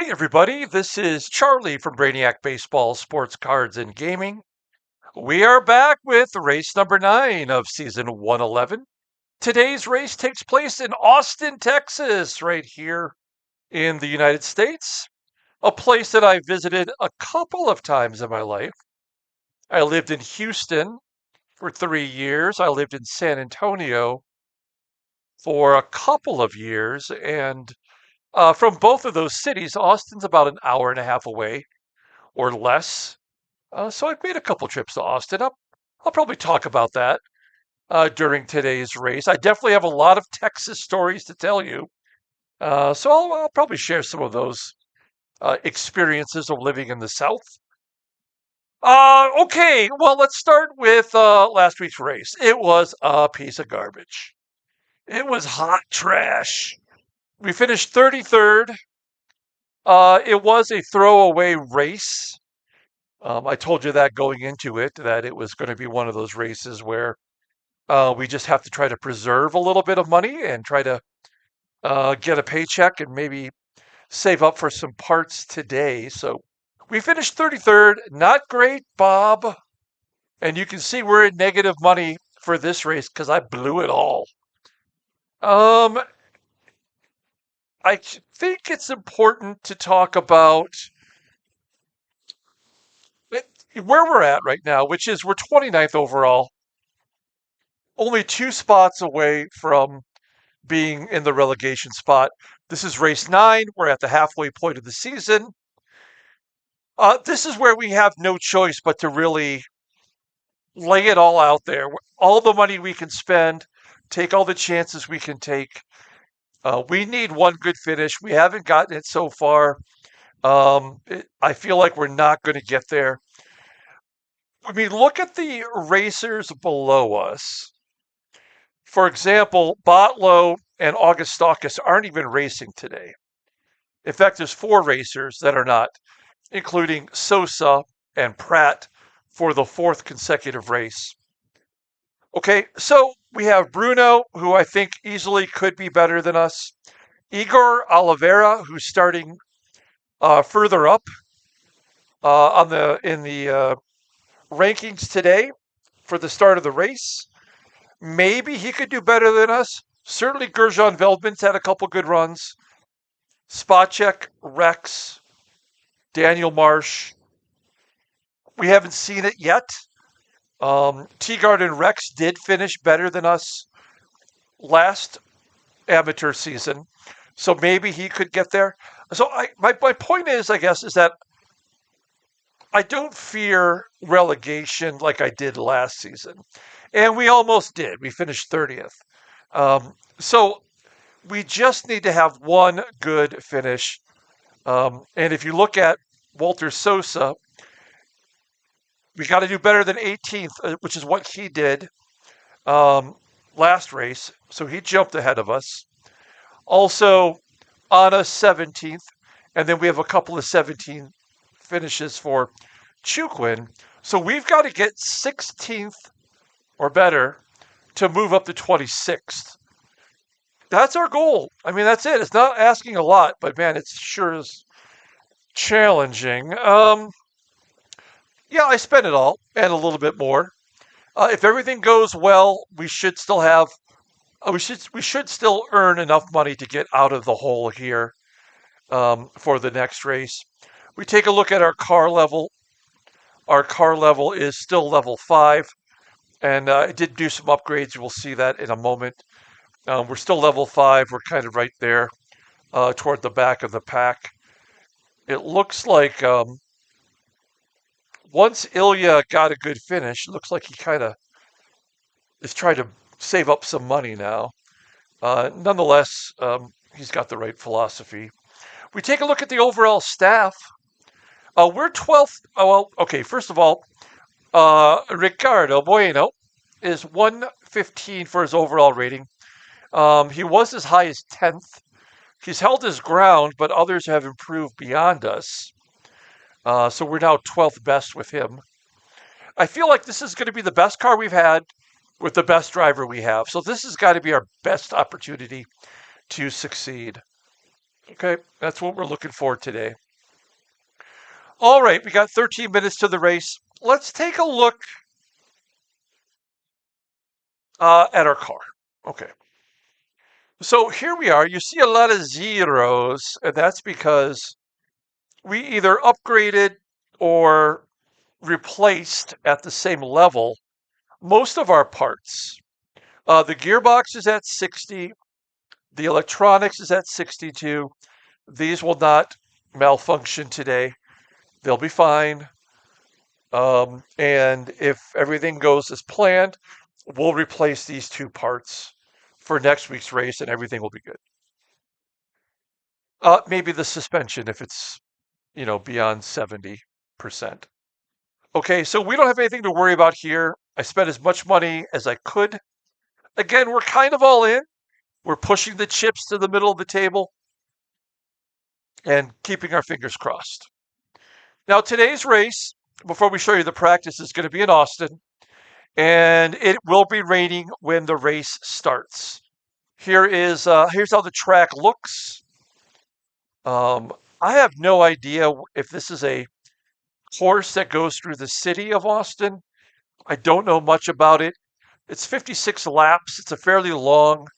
Hey everybody, this is Charlie from Brainiac Baseball, Sports Cards, and Gaming. We are back with race number 9 of season 111. Today's race takes place in Austin, Texas, right here in the United States, a place that I visited a couple of times in my life. I lived in Houston for 3 years. I lived in San Antonio for a couple of years, and from both of those cities, Austin's about an hour and a half away or less. So I've made a couple trips to Austin. I'll probably talk about that during today's race. I definitely have a lot of Texas stories to tell you. So I'll probably share some of those experiences of living in the South. Okay, well, let's start with last week's race. It was a piece of garbage. It was hot trash. We finished 33rd. It was a throwaway race. I told you that going into it, that it was going to be one of those races where we just have to try to preserve a little bit of money and try to get a paycheck and maybe save up for some parts today. So we finished 33rd. Not great, Bob. And you can see we're in negative money for this race because I blew it all. Um, I think it's important to talk about where we're at right now, which is we're 29th overall, only 2 spots away from being in the relegation spot. This is race 9. We're at the halfway point of the season. This is where we have no choice but to really lay it all out there. All the money we can spend, take all the chances we can take. We need one good finish. We haven't gotten it so far. I feel like we're not going to get there. I mean, look at the racers below us. For example, Botlow and Augustakis aren't even racing today. In fact, there's 4 racers that are not, including Sosa and Pratt for the 4th consecutive race. Okay, so we have Bruno, who I think easily could be better than us. Igor Oliveira, who's starting further up in the rankings today for the start of the race. Maybe he could do better than us. Certainly, Gershon Veldman's had a couple good runs. Spacek, Rex, Daniel Marsh. We haven't seen it yet. Teagard and Rex did finish better than us last amateur season, so maybe he could get there. So my point is, I guess, is that I don't fear relegation like I did last season, and we almost did. We finished 30th. So we just need to have one good finish. And if you look at Walter Sosa, we got to do better than 18th, which is what he did last race. So he jumped ahead of us. Also, Anna 17th, and then we have a couple of 17 finishes for Chukwin. So we've got to get 16th or better to move up to 26th. That's our goal. I mean, that's it. It's not asking a lot, but man, it sure is challenging. Yeah, I spent it all and a little bit more. If everything goes well, we should still have we should still earn enough money to get out of the hole here for the next race. We take a look at our car level. Our car level is still level 5, and I did do some upgrades. We'll see that in a moment. We're still level 5. We're kind of right there toward the back of the pack. It looks like once Ilya got a good finish, it looks like he kind of is trying to save up some money now. Nonetheless, he's got the right philosophy. We take a look at the overall staff. We're 12th. Oh, well, okay, first of all, Ricardo Bueno is 115 for his overall rating. He was as high as 10th. He's held his ground, but others have improved beyond us. So we're now 12th best with him. I feel like this is going to be the best car we've had with the best driver we have. So this has got to be our best opportunity to succeed. Okay, that's what we're looking for today. All right, we got 13 minutes to the race. Let's take a look at our car. Okay, so here we are. You see a lot of zeros, and that's because we either upgraded or replaced at the same level most of our parts. The gearbox is at 60. The electronics is at 62. These will not malfunction today. They'll be fine. And if everything goes as planned, we'll replace these two parts for next week's race and everything will be good. Maybe the suspension if it's, beyond 70%. Okay, so we don't have anything to worry about here. I spent as much money as I could. Again, we're kind of all in. We're pushing the chips to the middle of the table and keeping our fingers crossed. Now, today's race, before we show you the practice, is going to be in Austin, and it will be raining when the race starts. Here's how the track looks. I have no idea if this is a course that goes through the city of Austin. I don't know much about it. It's 56 laps. It's a fairly long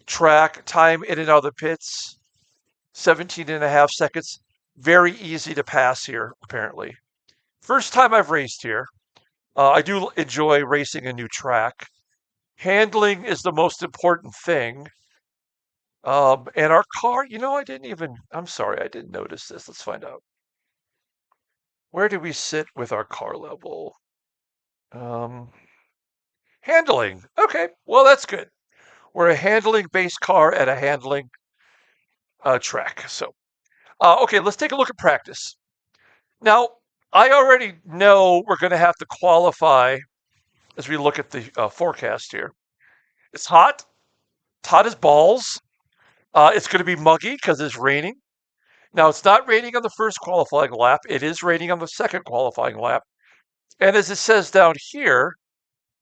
track. Time in and out of the pits, 17 and a half seconds. Very easy to pass here, apparently. First time I've raced here. I do enjoy racing a new track. Handling is the most important thing. And our car, I'm sorry, I didn't notice this. Let's find out. Where do we sit with our car level? Um, Handling. Okay, well, that's good. We're a handling based car at a handling track. So, okay, let's take a look at practice. Now, I already know we're going to have to qualify as we look at the forecast here. It's hot. It's hot as balls. It's going to be muggy because it's raining. Now, it's not raining on the first qualifying lap. It is raining on the second qualifying lap. And as it says down here,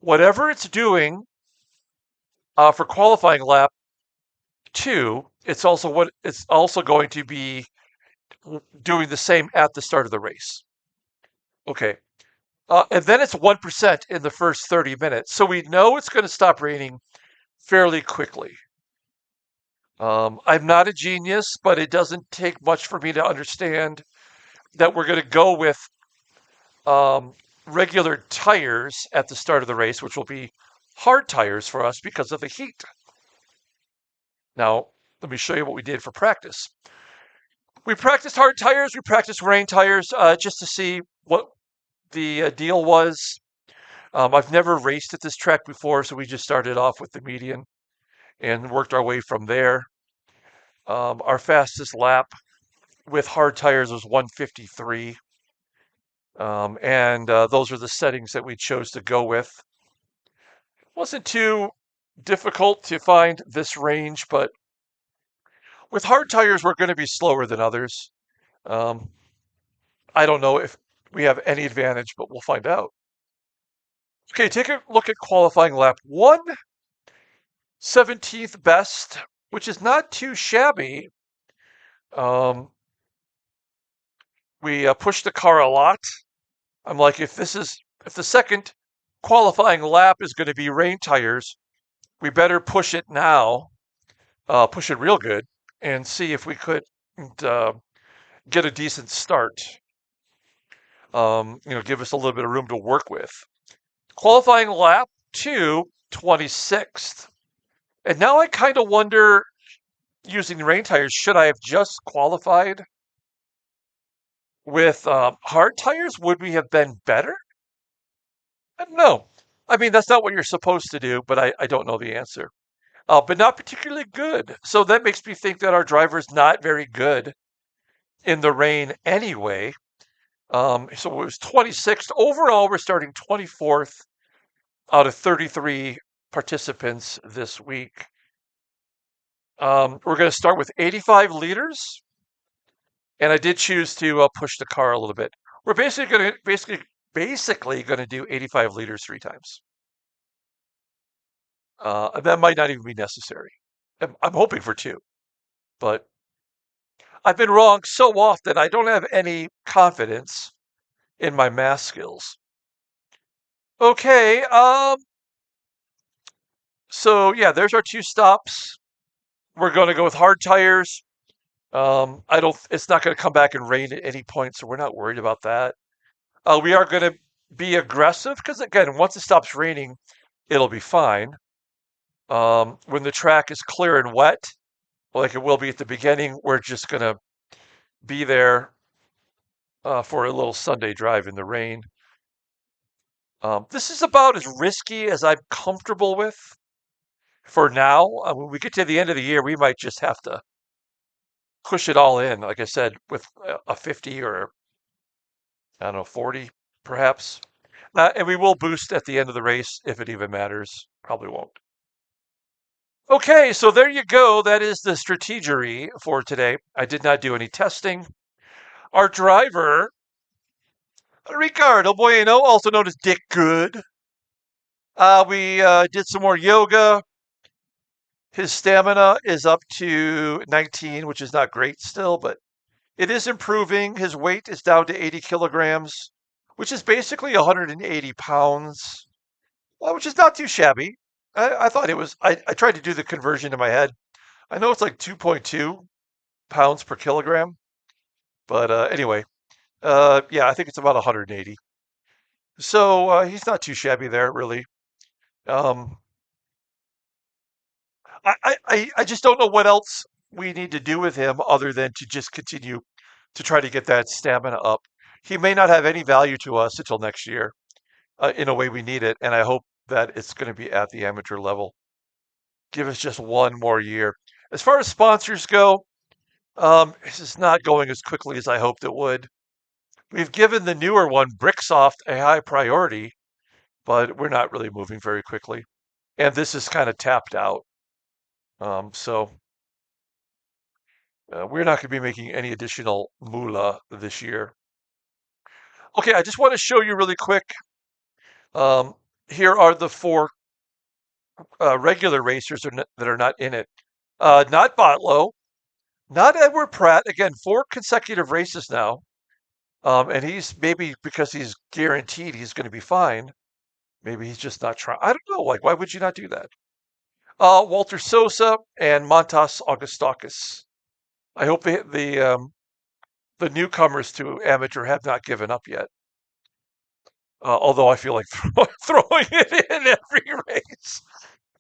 whatever it's doing for qualifying lap 2, it's also going to be doing the same at the start of the race. Okay. And then it's 1% in the first 30 minutes. So we know it's going to stop raining fairly quickly. I'm not a genius, but it doesn't take much for me to understand that we're going to go with um, regular tires at the start of the race, which will be hard tires for us because of the heat. Now, let me show you what we did for practice. We practiced hard tires, we practiced rain tires just to see what the deal was. I've never raced at this track before, so we just started off with the median and worked our way from there. Our fastest lap with hard tires was 153. And those are the settings that we chose to go with. Wasn't too difficult to find this range, but with hard tires, we're going to be slower than others. Um, I don't know if we have any advantage, but we'll find out. Okay, take a look at qualifying lap 1, 17th best, which is not too shabby. Um, we pushed the car a lot. I'm like, if the second qualifying lap is going to be rain tires, we better push it now, push it real good, and see if we could uh, get a decent start. Give us a little bit of room to work with. Qualifying lap 2, 26th. And now I kind of wonder, using rain tires, should I have just qualified with hard tires? Would we have been better? I don't know. I mean, that's not what you're supposed to do, but I don't know the answer. But not particularly good. So that makes me think that our driver's not very good in the rain anyway. So it was 26th. Overall, we're starting 24th out of 33 participants this week. We're going to start with 85 liters, and I did choose to push the car a little bit. We're basically going to do 85 liters 3 times. That might not even be necessary. I'm hoping for 2, but I've been wrong so often, I don't have any confidence in my math skills. Okay, so yeah, there's our two stops. We're going to go with hard tires. I don't. It's not going to come back and rain at any point, so we're not worried about that. We are going to be aggressive because again, once it stops raining, it'll be fine. When the track is clear and wet, like it will be at the beginning, we're just going to be there for a little Sunday drive in the rain. This is about as risky as I'm comfortable with for now. When we get to the end of the year, we might just have to push it all in, like I said, with a 50 or I don't know, 40 perhaps. And we will boost at the end of the race if it even matters. Probably won't. Okay, so there you go. That is the strategery for today. I did not do any testing. Our driver, Ricardo Bueno, also known as Dick Good. We did some more yoga. His stamina is up to 19, which is not great still, but it is improving. His weight is down to 80 kilograms, which is basically 180 pounds, which is not too shabby. I thought it was, I tried to do the conversion in my head. I know it's like 2.2 pounds per kilogram, but anyway, yeah, I think it's about 180. So he's not too shabby there, really. Um, I just don't know what else we need to do with him other than to just continue to try to get that stamina up. He may not have any value to us until next year in a way we need it, and I hope that it's going to be at the amateur level. Give us just one more year. As far as sponsors go, this is not going as quickly as I hoped it would. We've given the newer one, Bricksoft, a high priority, but we're not really moving very quickly. And this is kind of tapped out. So we're not going to be making any additional moolah this year. Okay, I just want to show you really quick. Um, Here are the four regular racers that are not in it. Not Botlow, not Edward Pratt. Again, 4 consecutive races now. And he's maybe because he's guaranteed he's going to be fine. Maybe he's just not trying. I don't know. Like, why would you not do that? Walter Sosa and Montas Augustakis. I hope the newcomers to amateur have not given up yet. Although I feel like throwing it in every race.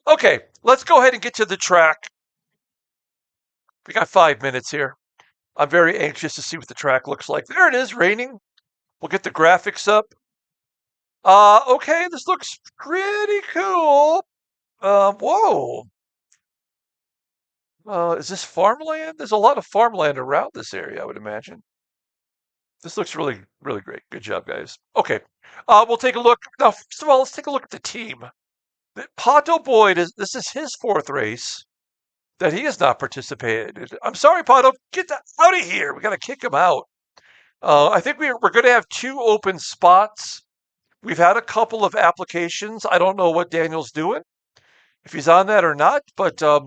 Okay, let's go ahead and get to the track. We got 5 minutes here. I'm very anxious to see what the track looks like. There it is, raining. We'll get the graphics up. Okay, this looks pretty cool. Whoa. Is this farmland? There's a lot of farmland around this area, I would imagine. This looks really, really great. Good job, guys. Okay, we'll take a look. Now, first of all, let's take a look at the team. Pato Boyd, this is his fourth race that he has not participated. I'm sorry, Pato, get out of here. We got to kick him out. I think we're going to have 2 open spots. We've had a couple of applications. I don't know what Daniel's doing, if he's on that or not, but I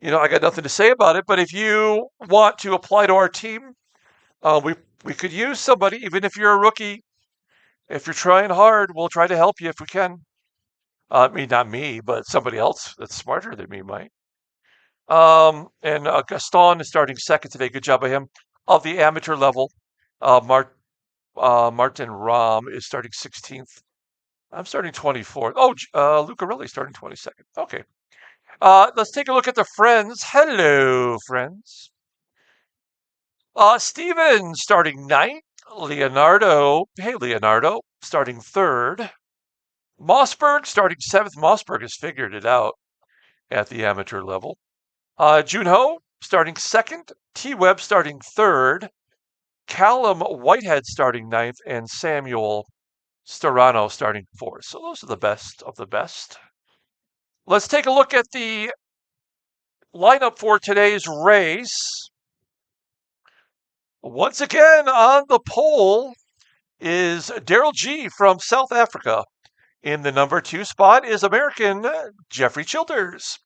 got nothing to say about it. But if you want to apply to our team, we could use somebody, even if you're a rookie. If you're trying hard, we'll try to help you if we can. I mean, not me, but somebody else that's smarter than me might. And Gaston is starting second today. Good job by him. Of the amateur level, Martin Ram is starting 16th. I'm starting 24th. Oh, Lucarelli starting 22nd. Okay. Let's take a look at the friends. Hello, friends. Steven starting 9th. Leonardo. Hey, Leonardo. Starting 3rd. Mossberg starting 7th. Mossberg has figured it out at the amateur level. Junho starting 2nd. T. Webb starting 3rd. Callum Whitehead starting 9th. And Samuel Storano starting 4th. So those are the best of the best. Let's take a look at the lineup for today's race. Once again on the pole is Daryl G from South Africa. In the number 2 spot is American Jeffrey Childers.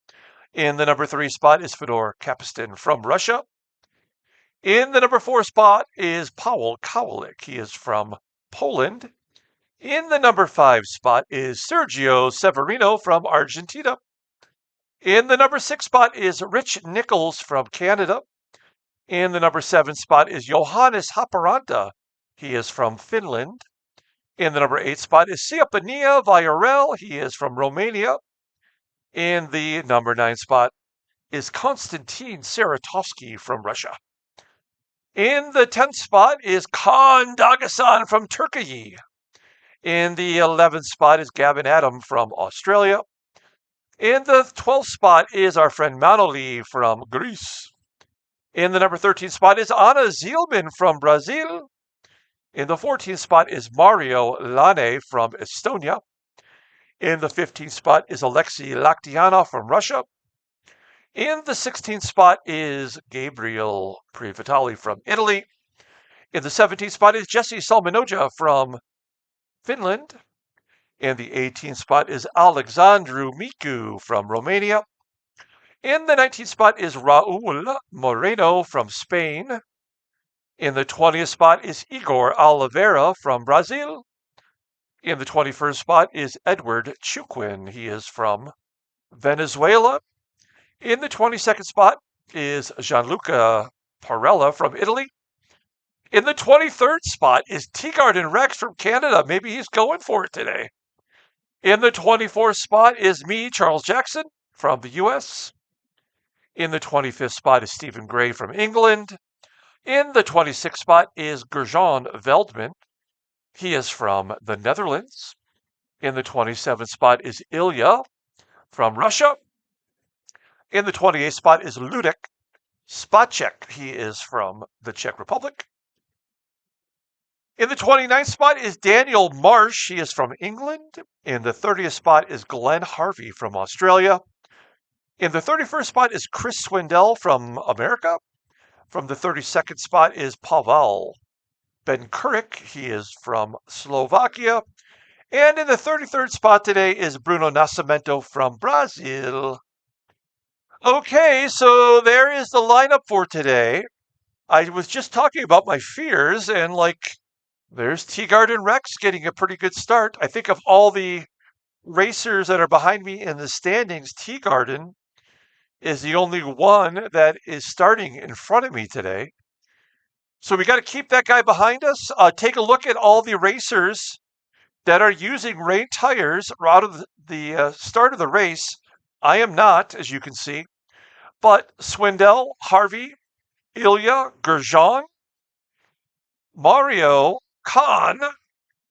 In the number 3 spot is Fedor Kapistin from Russia. In the number 4 spot is Paweł Kowalik. He is from Poland. In the number 5 spot is Sergio Severino from Argentina. In the number 6 spot is Rich Nichols from Canada. In the number 7 spot is Johannes Haparanta. He is from Finland. In the number 8 spot is Siapania Viorel. He is from Romania. In the number 9 spot is Konstantin Saratovsky from Russia. In the 10th spot is Kaan Dagasan from Turkey. In the 11th spot is Gavin Adam from Australia. In the 12th spot is our friend Manoli from Greece. In the number 13th spot is Anna Zielman from Brazil. In the 14th spot is Mario Lane from Estonia. In the 15th spot is Alexei Laktiana from Russia. In the 16th spot is Gabriel Privitali from Italy. In the 17th spot is Jesse Salminoja from Finland. In the 18th spot is Alexandru Micu from Romania. In the 19th spot is Raul Moreno from Spain. In the 20th spot is Igor Oliveira from Brazil. In the 21st spot is Edward Chuquin. He is from Venezuela. In the 22nd spot is Gianluca Parella from Italy. In the 23rd spot is Teagarden Rex from Canada. Maybe he's going for it today. In the 24th spot is me, Charles Jackson, from the US. In the 25th spot is Stephen Gray from England. In the 26th spot is Gerjan Veldman. He is from the Netherlands. In the 27th spot is Ilya from Russia. In the 28th spot is Ludek Spacek. He is from the Czech Republic. In the 29th spot is Daniel Marsh. He is from England. In the 30th spot is Glenn Harvey from Australia. In the 31st spot is Chris Swindell from America. From the 32nd spot is Pavel Benkurik. He is from Slovakia. And in the 33rd spot today is Bruno Nascimento from Brazil. Okay, so there is the lineup for today. I was just talking about my fears, and there's Teagarden Rex getting a pretty good start. I think of all the racers that are behind me in the standings, Teagarden is the only one that is starting in front of me today. So we got to keep that guy behind us. Take a look at all the racers that are using rain tires out of the start of the race. I am not, as you can see, but Swindell, Harvey, Ilya, Gerjan, Mario, Khan,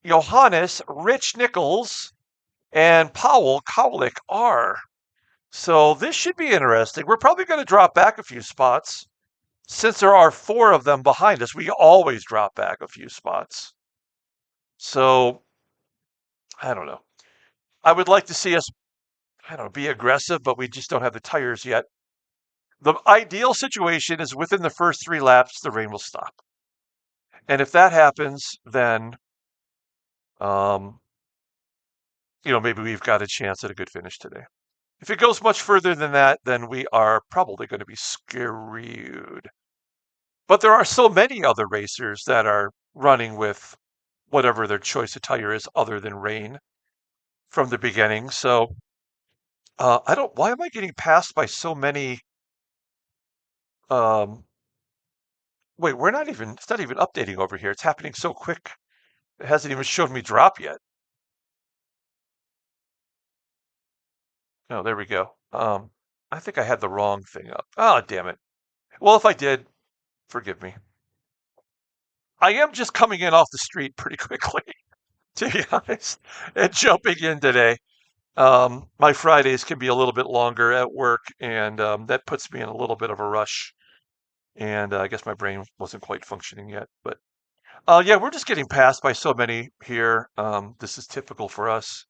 Johannes, Rich Nichols, and Powell Kowalik are. So this should be interesting. We're probably going to drop back a few spots. Since there are 4 of them behind us, we always drop back a few spots. So, I don't know. I would like to see us, be aggressive, but we just don't have the tires yet. The ideal situation is within the first 3 laps, the rain will stop. And if that happens, then, maybe we've got a chance at a good finish today. If it goes much further than that, then we are probably going to be screwed. But there are so many other racers that are running with whatever their choice of tire is other than rain from the beginning. So why am I getting passed by so many? Wait, it's not even updating over here. It's happening so quick. It hasn't even showed me drop yet. Oh, there we go. I think I had the wrong thing up. Oh, damn it. Well, if I did, forgive me. I am just coming in off the street pretty quickly, to be honest, and jumping in today. My Fridays can be a little bit longer at work, and that puts me in a little bit of a rush. And I guess my brain wasn't quite functioning yet. But yeah, we're just getting passed by so many here. This is typical for us.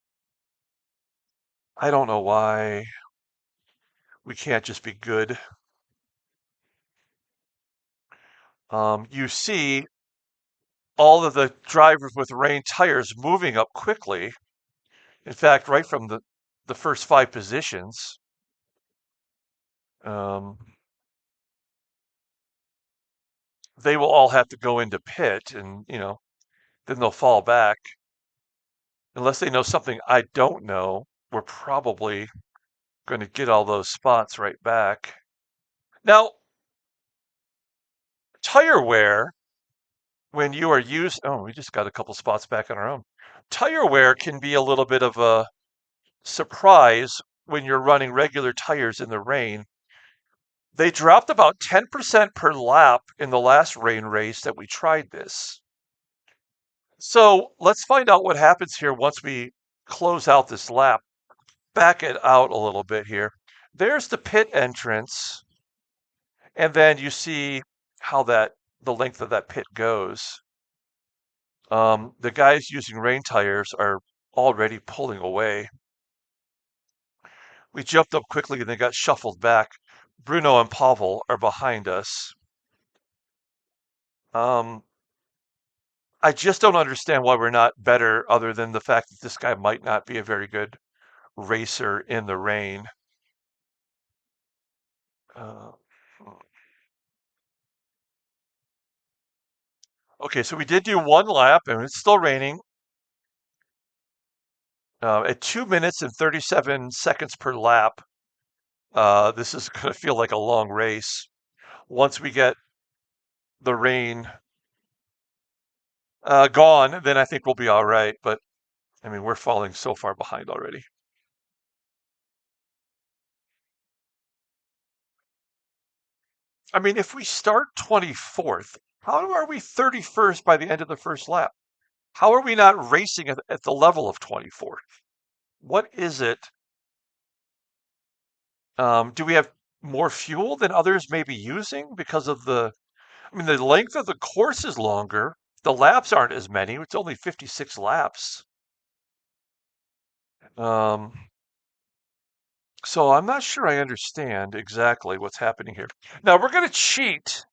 I don't know why we can't just be good. You see all of the drivers with rain tires moving up quickly. In fact, right from the first 5 positions. they will all have to go into pit and, then they'll fall back. Unless they know something I don't know, we're probably going to get all those spots right back. Now, tire wear, when you are used, oh, we just got a couple spots back on our own. Tire wear can be a little bit of a surprise when you're running regular tires in the rain. They dropped about 10% per lap in the last rain race that we tried this. So let's find out what happens here once we close out this lap. Back it out a little bit here. There's the pit entrance, and then you see how the length of that pit goes. The guys using rain tires are already pulling away. We jumped up quickly and they got shuffled back. Bruno and Pavel are behind us. I just don't understand why we're not better, other than the fact that this guy might not be a very good racer in the rain. Uh, okay, so we did do one lap, and it's still raining. At 2 minutes and 37 seconds per lap, this is going to feel like a long race. Once we get the rain gone, then I think we'll be all right. But I mean, we're falling so far behind already. I mean, if we start 24th, how are we 31st by the end of the first lap? How are we not racing at the level of 24th? What is it? Do we have more fuel than others may be using because of I mean, the length of the course is longer. The laps aren't as many. It's only 56 laps. Um, so I'm not sure I understand exactly what's happening here. Now we're going to cheat.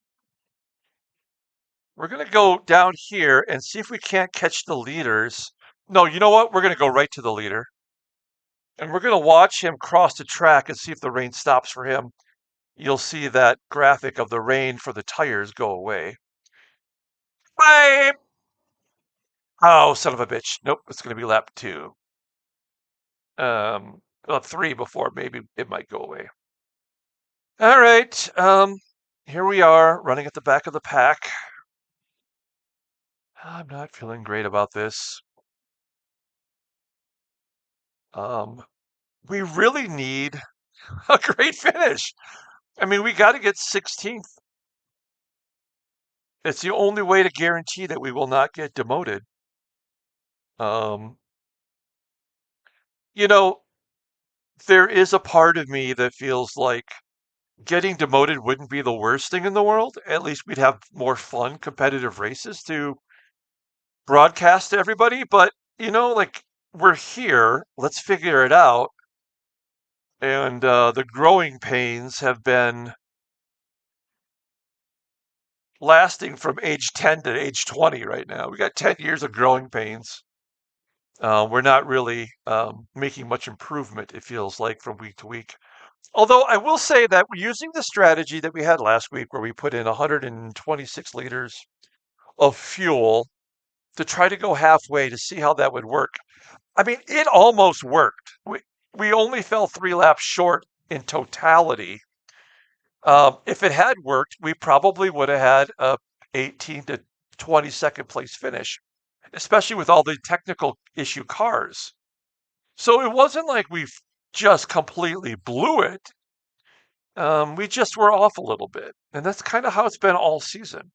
We're going to go down here and see if we can't catch the leaders. No, you know what? We're going to go right to the leader. And we're going to watch him cross the track and see if the rain stops for him. You'll see that graphic of the rain for the tires go away. Bye! Oh, son of a bitch. Nope, it's going to be lap 2. Well, 3 before maybe it might go away. All right, here we are running at the back of the pack. I'm not feeling great about this. We really need a great finish. I mean, we got to get 16th. It's the only way to guarantee that we will not get demoted. Um, you know, there is a part of me that feels like getting demoted wouldn't be the worst thing in the world. At least we'd have more fun, competitive races to broadcast to everybody. But, like, we're here. Let's figure it out. And the growing pains have been lasting from age 10 to age 20 right now. We got 10 years of growing pains. We're not really making much improvement, it feels like, from week to week. Although I will say that we're using the strategy that we had last week where we put in 126 liters of fuel to try to go halfway to see how that would work. I mean, it almost worked. We only fell 3 laps short in totality. If it had worked, we probably would have had a 18 to 22nd place finish, especially with all the technical issue cars. So it wasn't like we just completely blew it. We just were off a little bit. And that's kind of how it's been all season.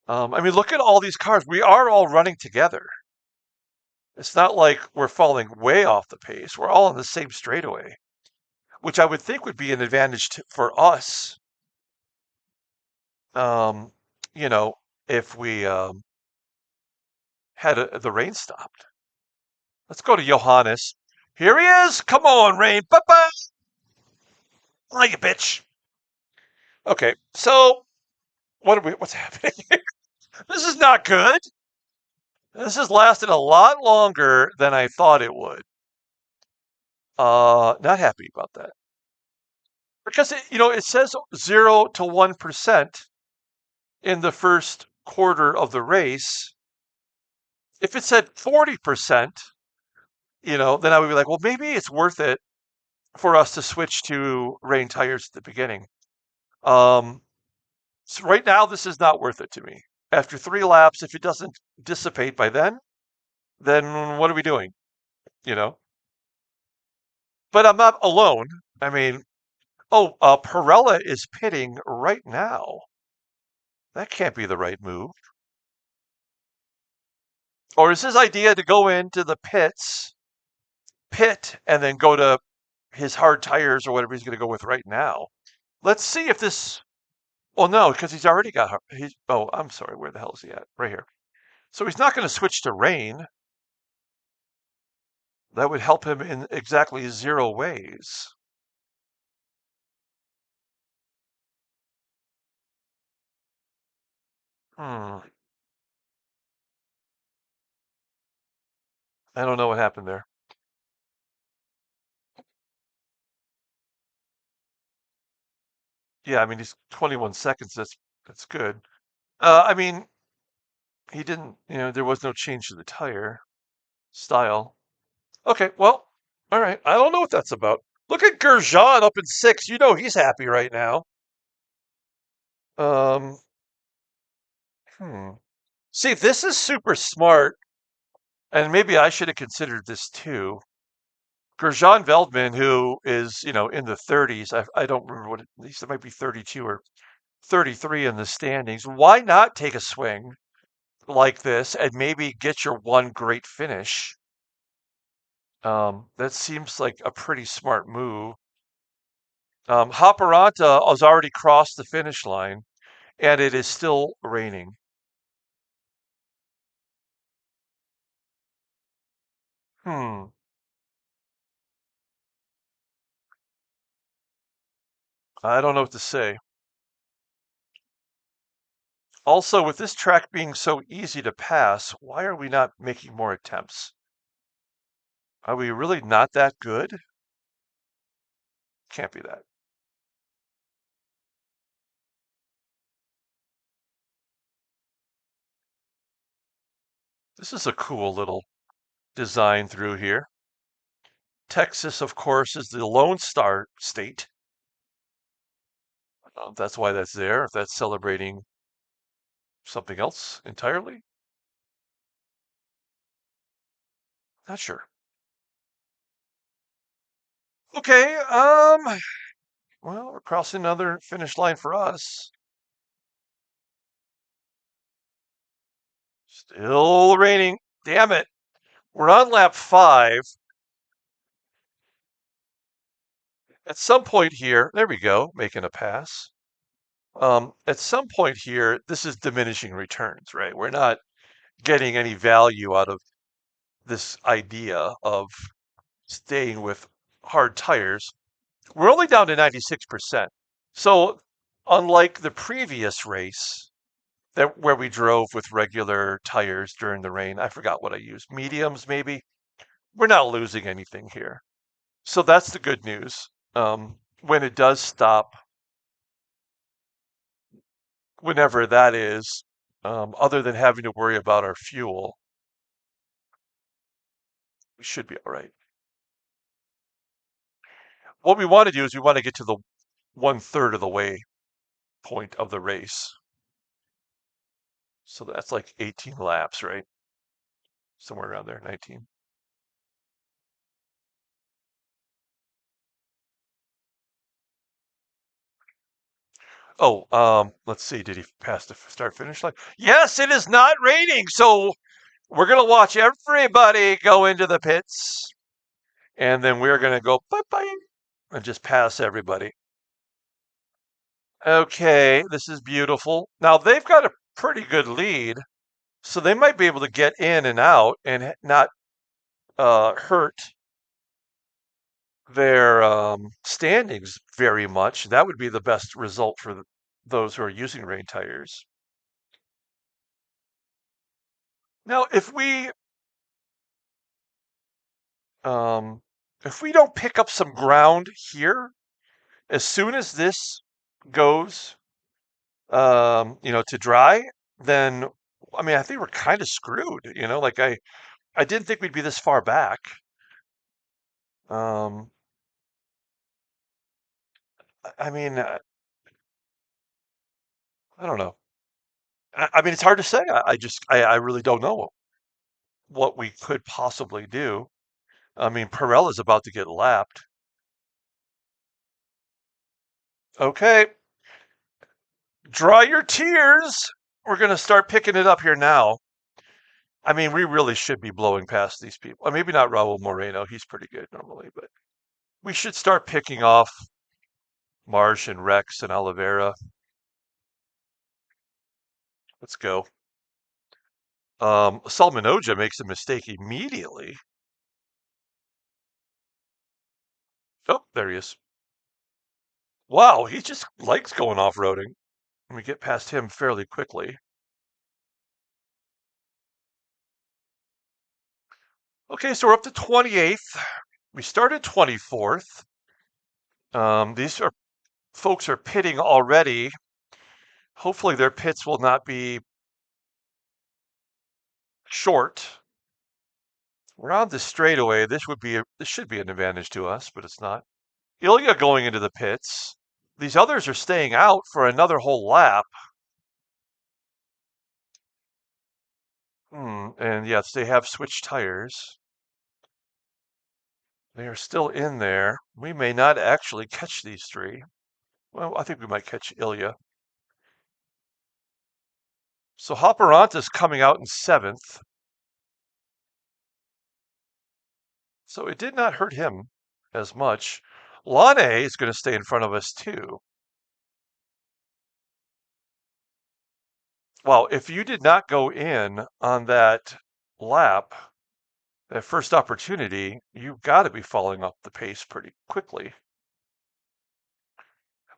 I mean, look at all these cars. We are all running together. It's not like we're falling way off the pace. We're all on the same straightaway, which I would think would be an advantage for us. Um, you know, if we had the rain stopped. Let's go to Johannes. Here he is. Come on, rain. Bye-bye. Oh, you bitch. Okay, so what's happening? This is not good. This has lasted a lot longer than I thought it would. Not happy about that. Because it says 0 to 1%. in the first quarter of the race, if it said 40%, then I would be like, well, maybe it's worth it for us to switch to rain tires at the beginning. Um, so right now, this is not worth it to me. After 3 laps, if it doesn't dissipate by then what are we doing? You know. But I'm not alone. I mean, oh, Perella is pitting right now. That can't be the right move. Or is his idea to go into the pit, and then go to his hard tires or whatever he's going to go with right now? Let's see if this. Well, no, because he's already got. Oh, I'm sorry. Where the hell is he at? Right here. So he's not going to switch to rain. That would help him in exactly 0 ways. Hmm. I don't know what happened there. Yeah, I mean he's 21 seconds. That's good. I mean he didn't. There was no change to the tire style. Okay, well, all right. I don't know what that's about. Look at Gerjan up in 6. He's happy right now. Um, hmm. See, this is super smart, and maybe I should have considered this too. Gerjan Veldman, who is, in the 30s, I don't remember what, at least it might be 32 or 33 in the standings. Why not take a swing like this and maybe get your one great finish? That seems like a pretty smart move. Haparanta has already crossed the finish line, and it is still raining. Hmm. I don't know what to say. Also, with this track being so easy to pass, why are we not making more attempts? Are we really not that good? Can't be that. This is a cool little design through here. Texas, of course, is the Lone Star state. That's why that's there. If that's celebrating something else entirely, not sure. Okay, well, we're crossing another finish line for us. Still raining. Damn it. We're on lap 5. At some point here, there we go, making a pass. At some point here, this is diminishing returns, right? We're not getting any value out of this idea of staying with hard tires. We're only down to 96%. So, unlike the previous race that where we drove with regular tires during the rain, I forgot what I used, mediums maybe. We're not losing anything here. So that's the good news. When it does stop, whenever that is, other than having to worry about our fuel, we should be all right. What we want to do is we want to get to the 1/3 of the way point of the race. So that's like 18 laps, right? Somewhere around there, 19. Oh, let's see. Did he pass the start finish line? Yes, it is not raining. So we're going to watch everybody go into the pits, and then we're going to go bye bye and just pass everybody. Okay, this is beautiful. Now they've got a pretty good lead, so they might be able to get in and out and not hurt their standings very much. That would be the best result for those who are using rain tires. Now, um, if we don't pick up some ground here, as soon as this goes to dry, then I mean, I think we're kind of screwed, like I didn't think we'd be this far back. Um, I mean, I don't know. I mean, it's hard to say. I really don't know what we could possibly do. I mean, Perella's about to get lapped. Okay, dry your tears. We're gonna start picking it up here now. I mean, we really should be blowing past these people. Maybe not Raul Moreno. He's pretty good normally, but we should start picking off Marsh and Rex and Oliveira. Let's go. Salmanoja makes a mistake immediately. Oh, there he is. Wow, he just likes going off-roading. And we get past him fairly quickly. Okay, so we're up to 28th. We started 24th. These are folks are pitting already. Hopefully their pits will not be short. We're on the straightaway. This should be an advantage to us, but it's not. Ilya going into the pits. These others are staying out for another whole lap. And yes, they have switched tires. They are still in there. We may not actually catch these three. Well, I think we might catch Ilya. So Hopperanta's coming out in 7th. So it did not hurt him as much. Lane is going to stay in front of us too. Well, if you did not go in on that lap, that first opportunity, you've got to be falling off the pace pretty quickly.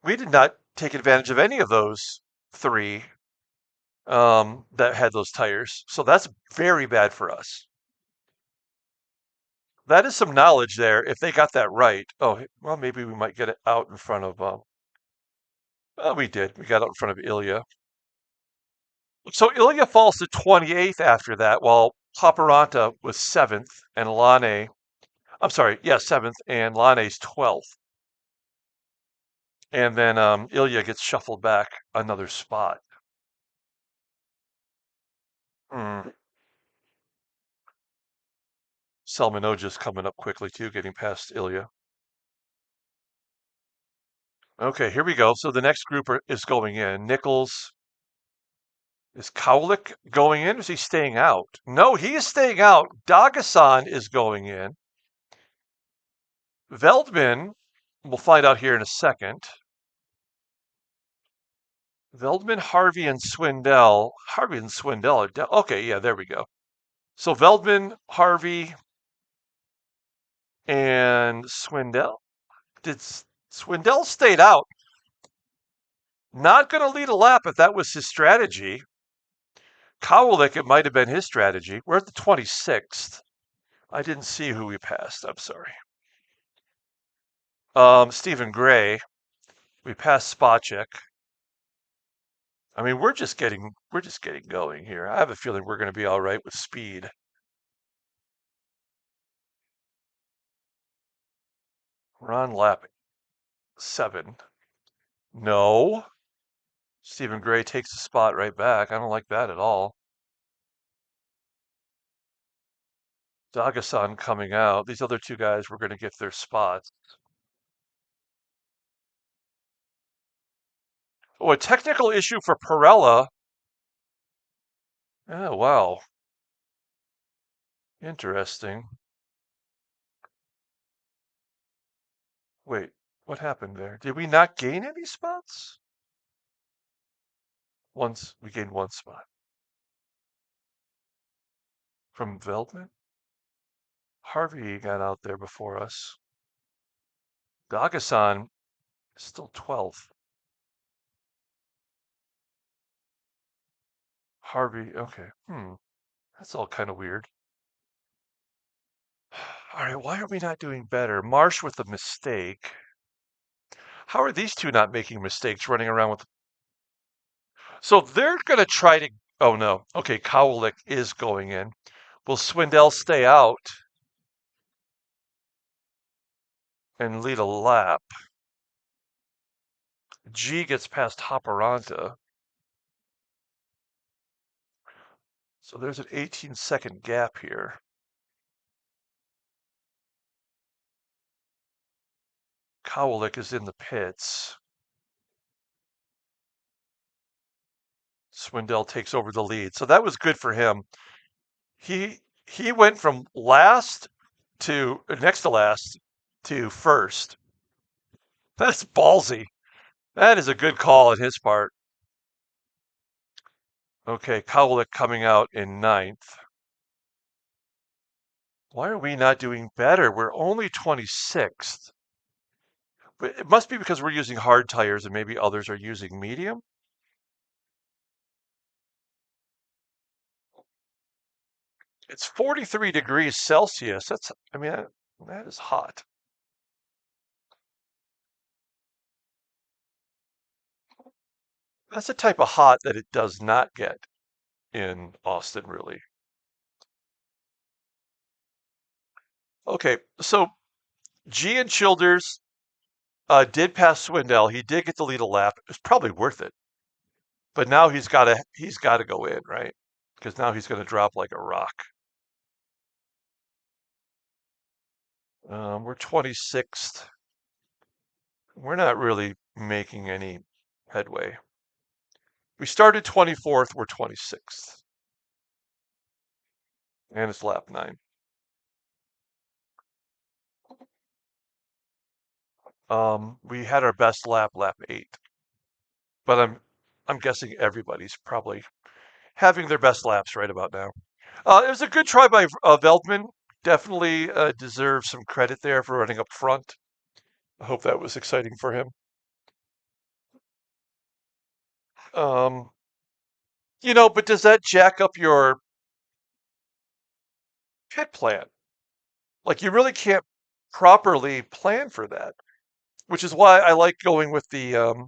We did not take advantage of any of those three that had those tires. So that's very bad for us. That is some knowledge there. If they got that right, oh, well, maybe we might get it out in front of, well, we did. We got out in front of Ilya. So Ilya falls to 28th after that, while Hopperanta was 7th and Lane, I'm sorry, yeah, 7th and Lane's 12th. And then Ilya gets shuffled back another spot. Hmm. Salmanoja's coming up quickly too, getting past Ilya. Okay, here we go. So the next group is going in. Nichols. Is Kaulik going in or is he staying out? No, he is staying out. Dagasan is going in. Veldman, we'll find out here in a second. Veldman, Harvey, and Swindell. Harvey and Swindell are okay, yeah, there we go. So Veldman, Harvey, and Swindell. Did Swindell stayed out? Not going to lead a lap if that was his strategy. Kowalik, it might have been his strategy. We're at the 26th. I didn't see who we passed. I'm sorry. Stephen Gray. We passed Spacek. I mean, we're just getting going here. I have a feeling we're going to be all right with speed. We're on lap 7. No. Stephen Gray takes the spot right back. I don't like that at all. Dagasan coming out. These other two guys were going to get their spots. Oh, a technical issue for Perella. Oh, wow. Interesting. Wait, what happened there? Did we not gain any spots? Once we gained one spot. From Veldman? Harvey got out there before us. Dagasan is still 12th. Harvey, okay. That's all kind of weird. All right, why are we not doing better? Marsh with a mistake. How are these two not making mistakes running around with So they're going to try to. Oh no. Okay, Kowalik is going in. Will Swindell stay out and lead a lap? G gets past Hopperanta. So there's an 18-second gap here. Kowalik is in the pits. Swindell takes over the lead. So that was good for him. He went from last to next to last to first. That's ballsy. That is a good call on his part. Okay, Kowalik coming out in ninth. Why are we not doing better? We're only 26th. But it must be because we're using hard tires and maybe others are using medium. It's 43 degrees Celsius. I mean, that is hot. That's the type of hot that it does not get in Austin, really. Okay, so G and Childers did pass Swindell. He did get the lead a lap. It was probably worth it. But now he's got to go in, right? Because now he's going to drop like a rock. We're 26th. We're not really making any headway. We started 24th. We're 26th, and it's lap 9. We had our best lap 8, but I'm guessing everybody's probably having their best laps right about now. It was a good try by Veldman. Definitely deserves some credit there for running up front. I hope that was exciting for him. Um, but does that jack up your pit plan? Like, you really can't properly plan for that, which is why I like going with the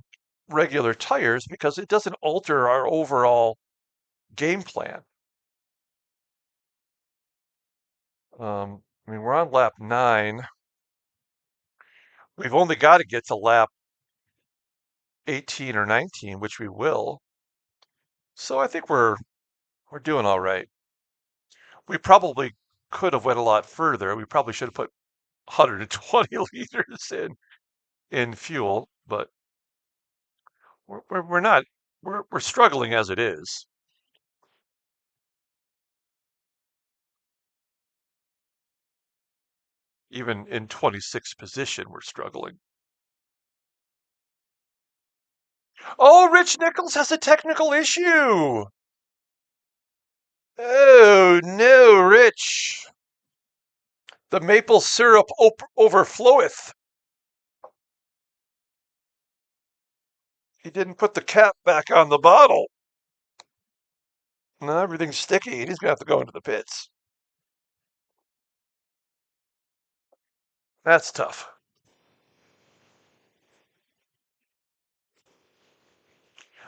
regular tires because it doesn't alter our overall game plan. I mean, we're on lap 9. We've only got to get to lap 18 or 19, which we will. So I think we're doing all right. We probably could have went a lot further. We probably should have put 120 liters in fuel, but we're not we're struggling as it is. Even in 26th position, we're struggling. Oh, Rich Nichols has a technical issue. Oh no, Rich. The maple syrup overfloweth. He didn't put the cap back on the bottle. Now everything's sticky. He's gonna have to go into the pits. That's tough.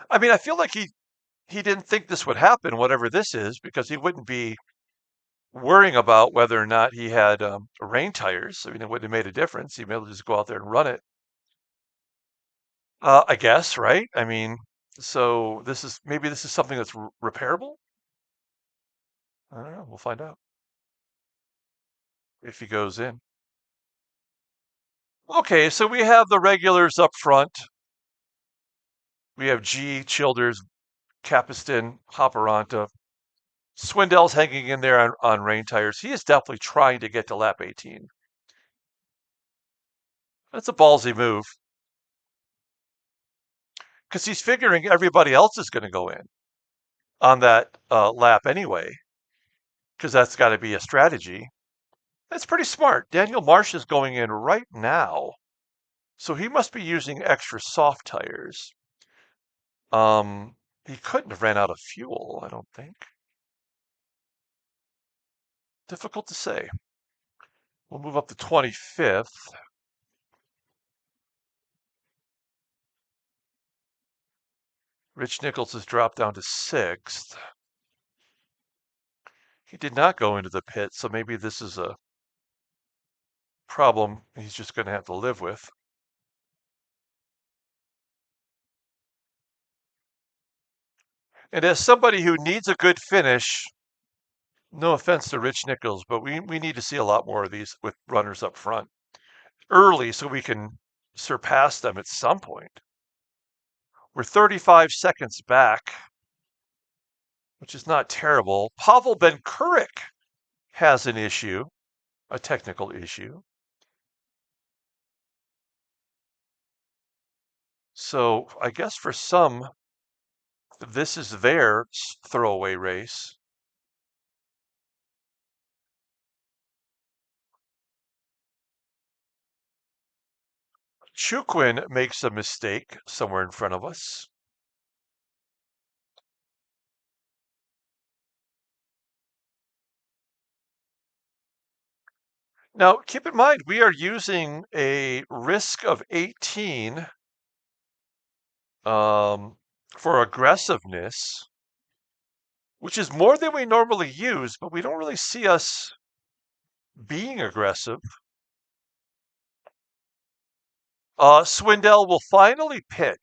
I mean, I feel like he didn't think this would happen, whatever this is, because he wouldn't be worrying about whether or not he had rain tires. I mean, it wouldn't have made a difference. He'd be able to just go out there and run it. I guess, right? I mean, so maybe this is something that's repairable. I don't know. We'll find out if he goes in. Okay, so we have the regulars up front. We have G, Childers, Capiston, Hopperanta. Swindell's hanging in there on rain tires. He is definitely trying to get to lap 18. That's a ballsy move because he's figuring everybody else is going to go in on that lap anyway, because that's got to be a strategy. That's pretty smart. Daniel Marsh is going in right now, so he must be using extra soft tires. He couldn't have ran out of fuel, I don't think. Difficult to say. We'll move up to 25th. Rich Nichols has dropped down to 6th. He did not go into the pit, so maybe this is a problem he's just going to have to live with. And as somebody who needs a good finish, no offense to Rich Nichols, but we need to see a lot more of these with runners up front early so we can surpass them at some point. We're 35 seconds back, which is not terrible. Pavel Ben-Kurik has an issue, a technical issue. So I guess for some, this is their throwaway race. Chukwin makes a mistake somewhere in front of us. Now, keep in mind, we are using a risk of 18 for aggressiveness, which is more than we normally use, but we don't really see us being aggressive. Swindell will finally pit.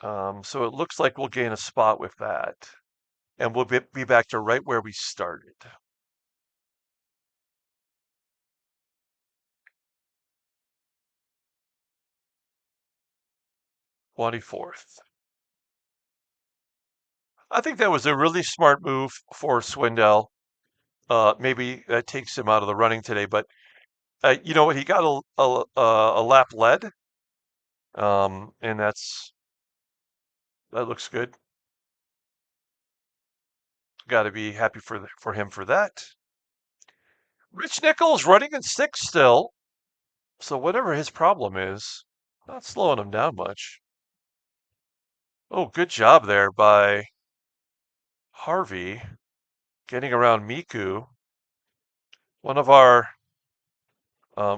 So it looks like we'll gain a spot with that. And we'll be back to right where we started. 24th. I think that was a really smart move for Swindell. Maybe that takes him out of the running today, but you know what? He got a lap led, and that looks good. Got to be happy for him for that. Rich Nichols running in 6th still, so whatever his problem is, not slowing him down much. Oh, good job there by Harvey getting around Miku. One of our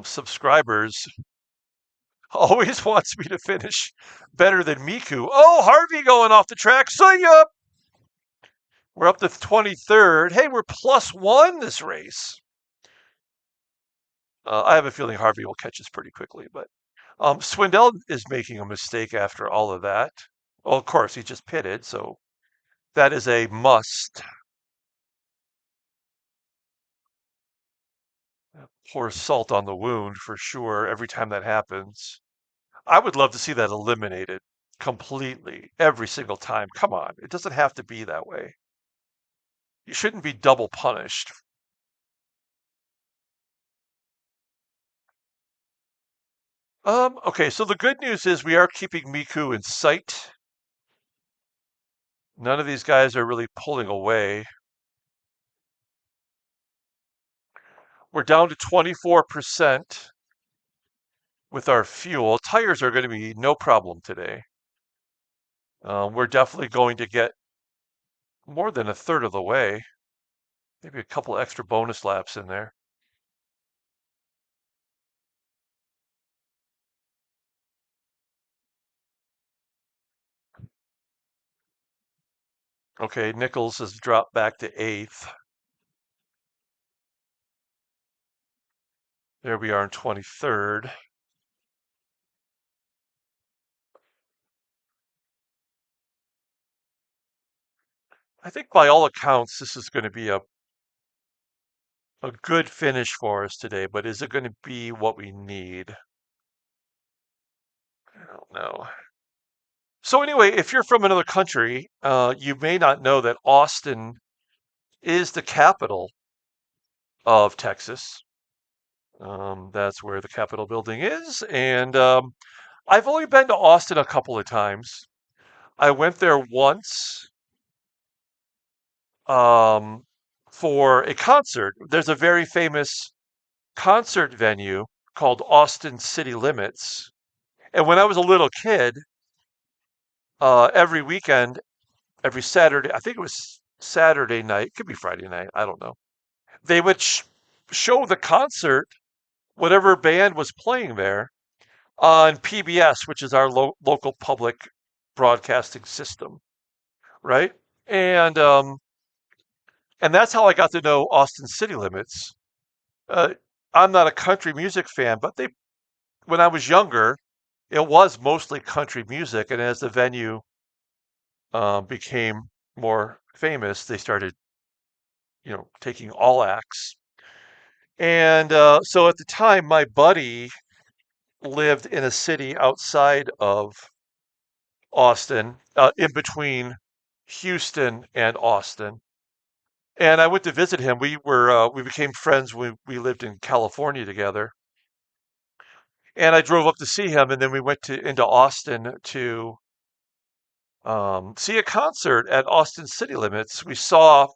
subscribers always wants me to finish better than Miku. Oh, Harvey going off the track. See ya! We're up to 23rd. Hey, we're +1 this race. I have a feeling Harvey will catch us pretty quickly, but Swindell is making a mistake after all of that. Well, of course, he just pitted, so that is a must. Pour salt on the wound for sure every time that happens. I would love to see that eliminated completely every single time. Come on, it doesn't have to be that way. You shouldn't be double punished. Okay, so the good news is we are keeping Miku in sight. None of these guys are really pulling away. We're down to 24% with our fuel. Tires are going to be no problem today. We're definitely going to get more than a third of the way. Maybe a couple extra bonus laps in there. Okay, Nichols has dropped back to 8th. There we are in 23rd. I think by all accounts, this is going to be a good finish for us today, but is it going to be what we need? I don't know. So anyway, if you're from another country, you may not know that Austin is the capital of Texas. That's where the Capitol building is. And I've only been to Austin a couple of times. I went there once for a concert. There's a very famous concert venue called Austin City Limits. And when I was a little kid, every weekend, every Saturday, I think it was Saturday night, could be Friday night, I don't know. They would show the concert, whatever band was playing there, on PBS, which is our local public broadcasting system, right? And um, and that's how I got to know Austin City Limits. Uh, I'm not a country music fan, but they when I was younger, it was mostly country music, and as the venue became more famous, they started, taking all acts. And so at the time, my buddy lived in a city outside of Austin, in between Houston and Austin. And I went to visit him. We became friends when we lived in California together. And I drove up to see him, and then we went to into Austin to see a concert at Austin City Limits. We saw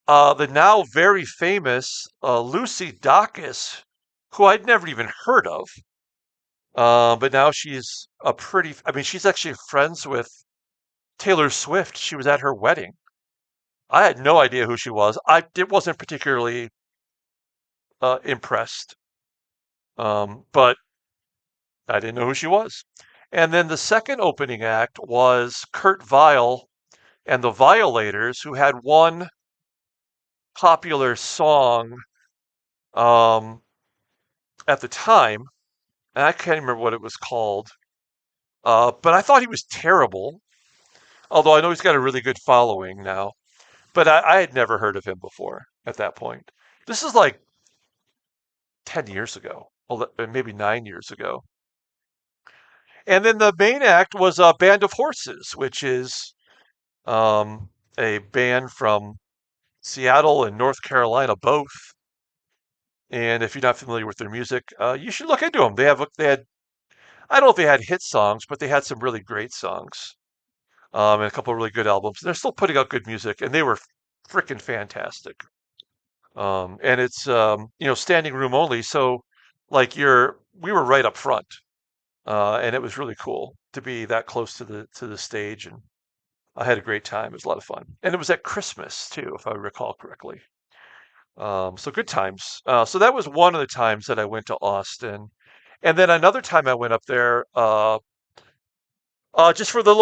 the now very famous Lucy Dacus, who I'd never even heard of. But now she's I mean, she's actually friends with Taylor Swift. She was at her wedding. I had no idea who she was. Wasn't particularly impressed, but I didn't know who she was. And then the second opening act was Kurt Vile and the Violators, who had one popular song um, at the time, and I can't remember what it was called. But I thought he was terrible, although I know he's got a really good following now. But I had never heard of him before at that point. This is like 10 years ago, maybe 9 years ago. And then the main act was a Band of Horses, which is um, a band from Seattle and North Carolina both. And if you're not familiar with their music, you should look into them. They had I don't know if they had hit songs, but they had some really great songs, and a couple of really good albums. They're still putting out good music, and they were freaking fantastic. And it's standing room only, so like we were right up front, and it was really cool to be that close to the stage, and I had a great time. It was a lot of fun, and it was at Christmas too, if I recall correctly. So good times. So that was one of the times that I went to Austin, and then another time I went up there, just for the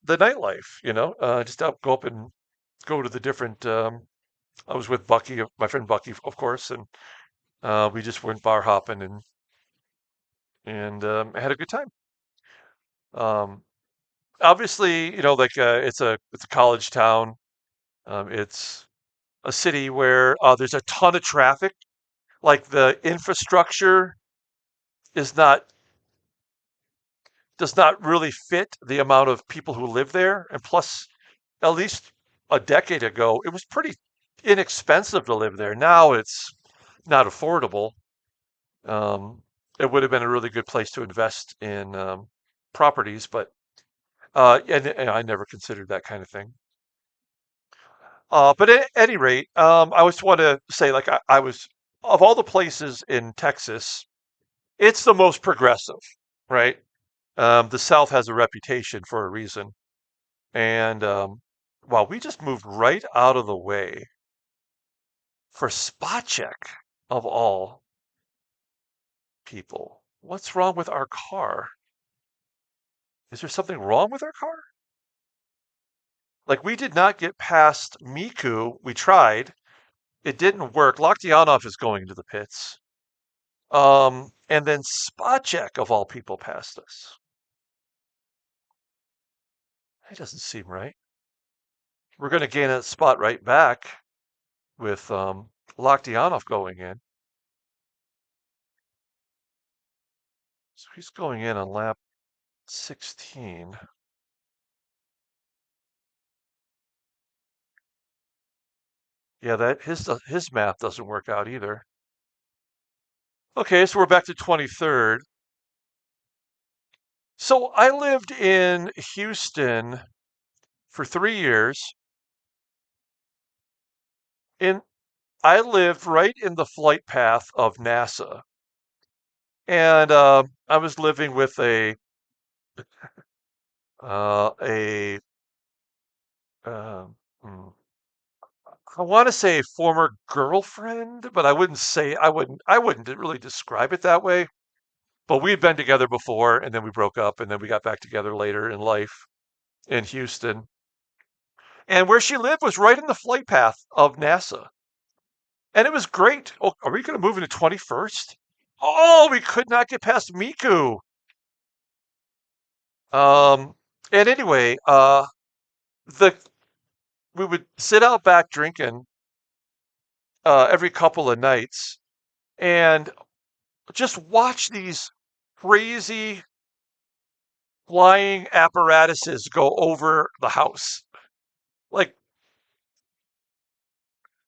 nightlife, just go up and go to the different. I was with Bucky, my friend Bucky, of course, and we just went bar hopping and had a good time. Um, Obviously, like it's a college town. It's a city where there's a ton of traffic. Like the infrastructure is not does not really fit the amount of people who live there. And plus, at least a decade ago, it was pretty inexpensive to live there. Now it's not affordable. Um, it would have been a really good place to invest in properties, but and I never considered that kind of thing. But at any rate, I just want to say, like, I was of all the places in Texas, it's the most progressive, right? The South has a reputation for a reason. And wow, we just moved right out of the way for spot check of all people. What's wrong with our car? Is there something wrong with our car? Like we did not get past Miku. We tried. It didn't work. Loktianov is going to the pits. And then spot check of all people passed us. That doesn't seem right. We're going to gain that spot right back with Loktianov going in. So he's going in on lap 16. Yeah, that his math doesn't work out either. Okay, so we're back to 23rd. So I lived in Houston for 3 years. In I lived right in the flight path of NASA, and I was living with a um, hmm, I want to say former girlfriend, but I wouldn't really describe it that way. But we had been together before, and then we broke up, and then we got back together later in life in Houston. And where she lived was right in the flight path of NASA. And it was great. Oh, are we going to move into 21st? Oh, we could not get past Miku. Um, and anyway, the we would sit out back drinking every couple of nights and just watch these crazy flying apparatuses go over the house. Like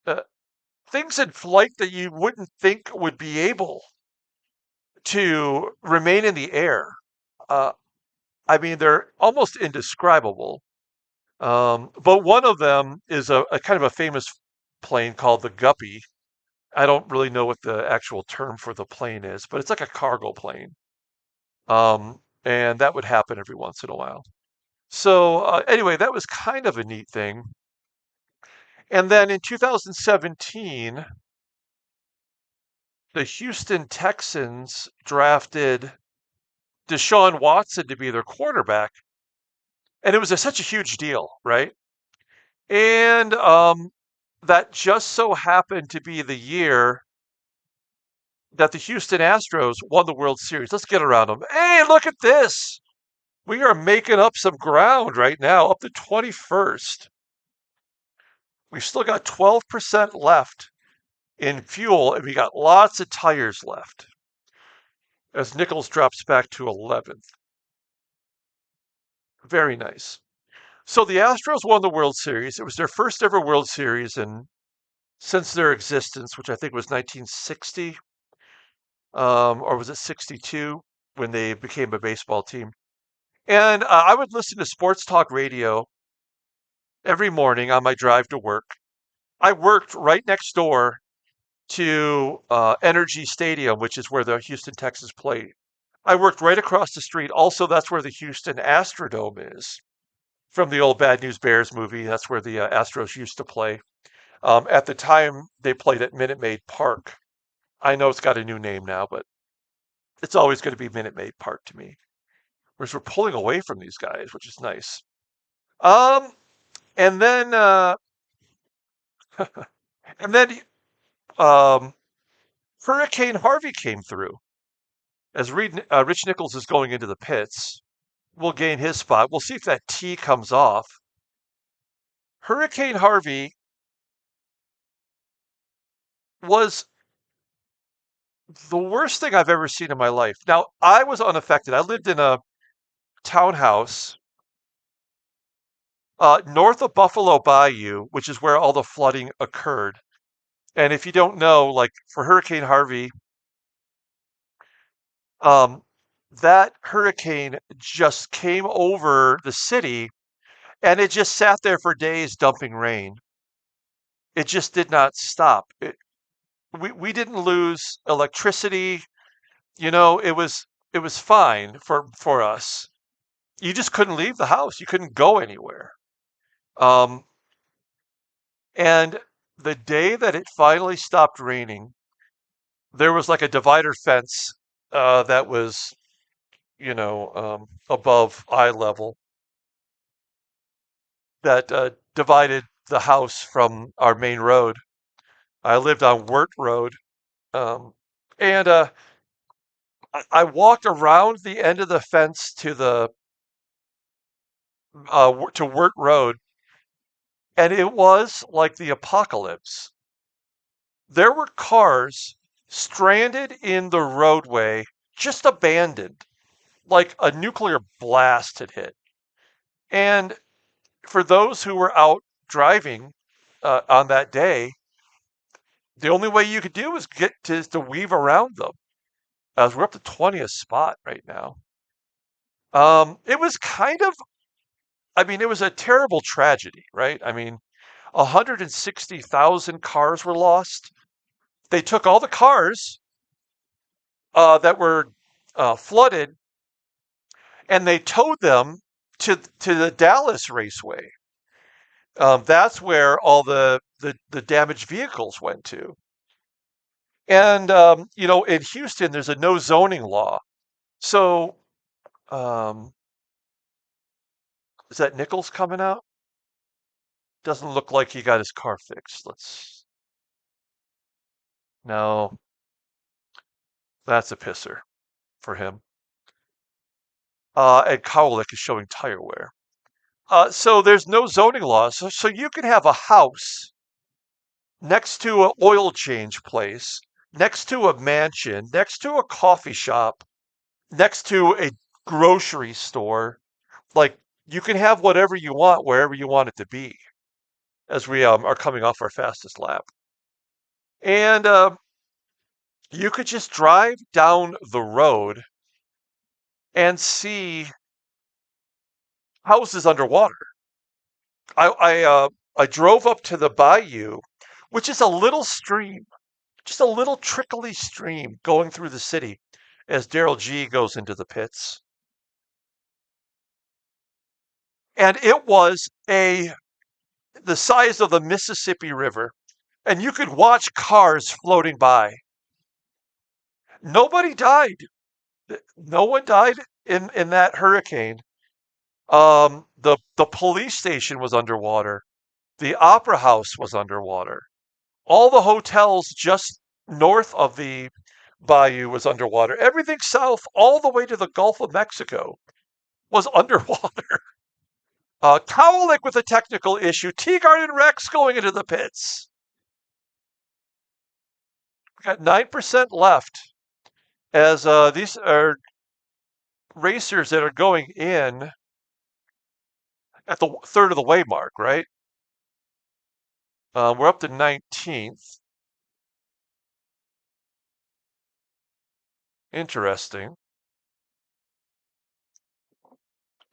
uh, things in flight that you wouldn't think would be able to remain in the air. Uh, I mean, they're almost indescribable. But one of them is a kind of a famous plane called the Guppy. I don't really know what the actual term for the plane is, but it's like a cargo plane. And that would happen every once in a while. So anyway, that was kind of a neat thing. And then in 2017, the Houston Texans drafted Deshaun Watson to be their quarterback, and it was such a huge deal, right? And that just so happened to be the year that the Houston Astros won the World Series. Let's get around them. Hey, look at this. We are making up some ground right now, up to 21st. We've still got 12% left in fuel, and we got lots of tires left as Nichols drops back to 11th. Very nice. So the Astros won the World Series. It was their first ever World Series since their existence, which I think was 1960, or was it 62 when they became a baseball team. And I would listen to sports talk radio every morning on my drive to work. I worked right next door to Energy Stadium, which is where the Houston Texans play. I worked right across the street. Also, that's where the Houston Astrodome is from the old Bad News Bears movie. That's where the Astros used to play. At the time, they played at Minute Maid Park. I know it's got a new name now, but it's always going to be Minute Maid Park to me. Whereas we're pulling away from these guys, which is nice. Um, and then, and then, um, Hurricane Harvey came through. As Rich Nichols is going into the pits, we'll gain his spot. We'll see if that T comes off. Hurricane Harvey was the worst thing I've ever seen in my life. Now, I was unaffected. I lived in a townhouse north of Buffalo Bayou, which is where all the flooding occurred. And if you don't know, like for Hurricane Harvey, um, that hurricane just came over the city and it just sat there for days dumping rain. It just did not stop. We didn't lose electricity. It was fine for us. You just couldn't leave the house. You couldn't go anywhere. Um, and the day that it finally stopped raining, there was like a divider fence that was, above eye level that divided the house from our main road. I lived on Wirt Road, and I walked around the end of the fence to Wirt Road, and it was like the apocalypse. There were cars stranded in the roadway, just abandoned, like a nuclear blast had hit. And for those who were out driving on that day, the only way you could do was get to weave around them. As we're up to 20th spot right now. It was kind of, I mean, it was a terrible tragedy, right? I mean, 160,000 cars were lost. They took all the cars that were flooded and they towed them to the Dallas Raceway. That's where all the damaged vehicles went to. And, in Houston, there's a no zoning law. So, um, is that Nichols coming out? Doesn't look like he got his car fixed. No, that's a pisser for him. And Kowalik is showing tire wear. So there's no zoning laws. So you can have a house next to an oil change place, next to a mansion, next to a coffee shop, next to a grocery store. Like you can have whatever you want wherever you want it to be as we are coming off our fastest lap. And you could just drive down the road and see houses underwater. I drove up to the bayou, which is a little stream, just a little trickly stream going through the city as Daryl G goes into the pits. And it was the size of the Mississippi River, and you could watch cars floating by. Nobody died. No one died in that hurricane. The police station was underwater. The opera house was underwater. All the hotels just north of the bayou was underwater. Everything south, all the way to the Gulf of Mexico, was underwater. Kowalik with a technical issue. Teagard and Rex going into the pits. We got 9% left as these are racers that are going in at the third of the way mark, right? We're up to 19th. Interesting.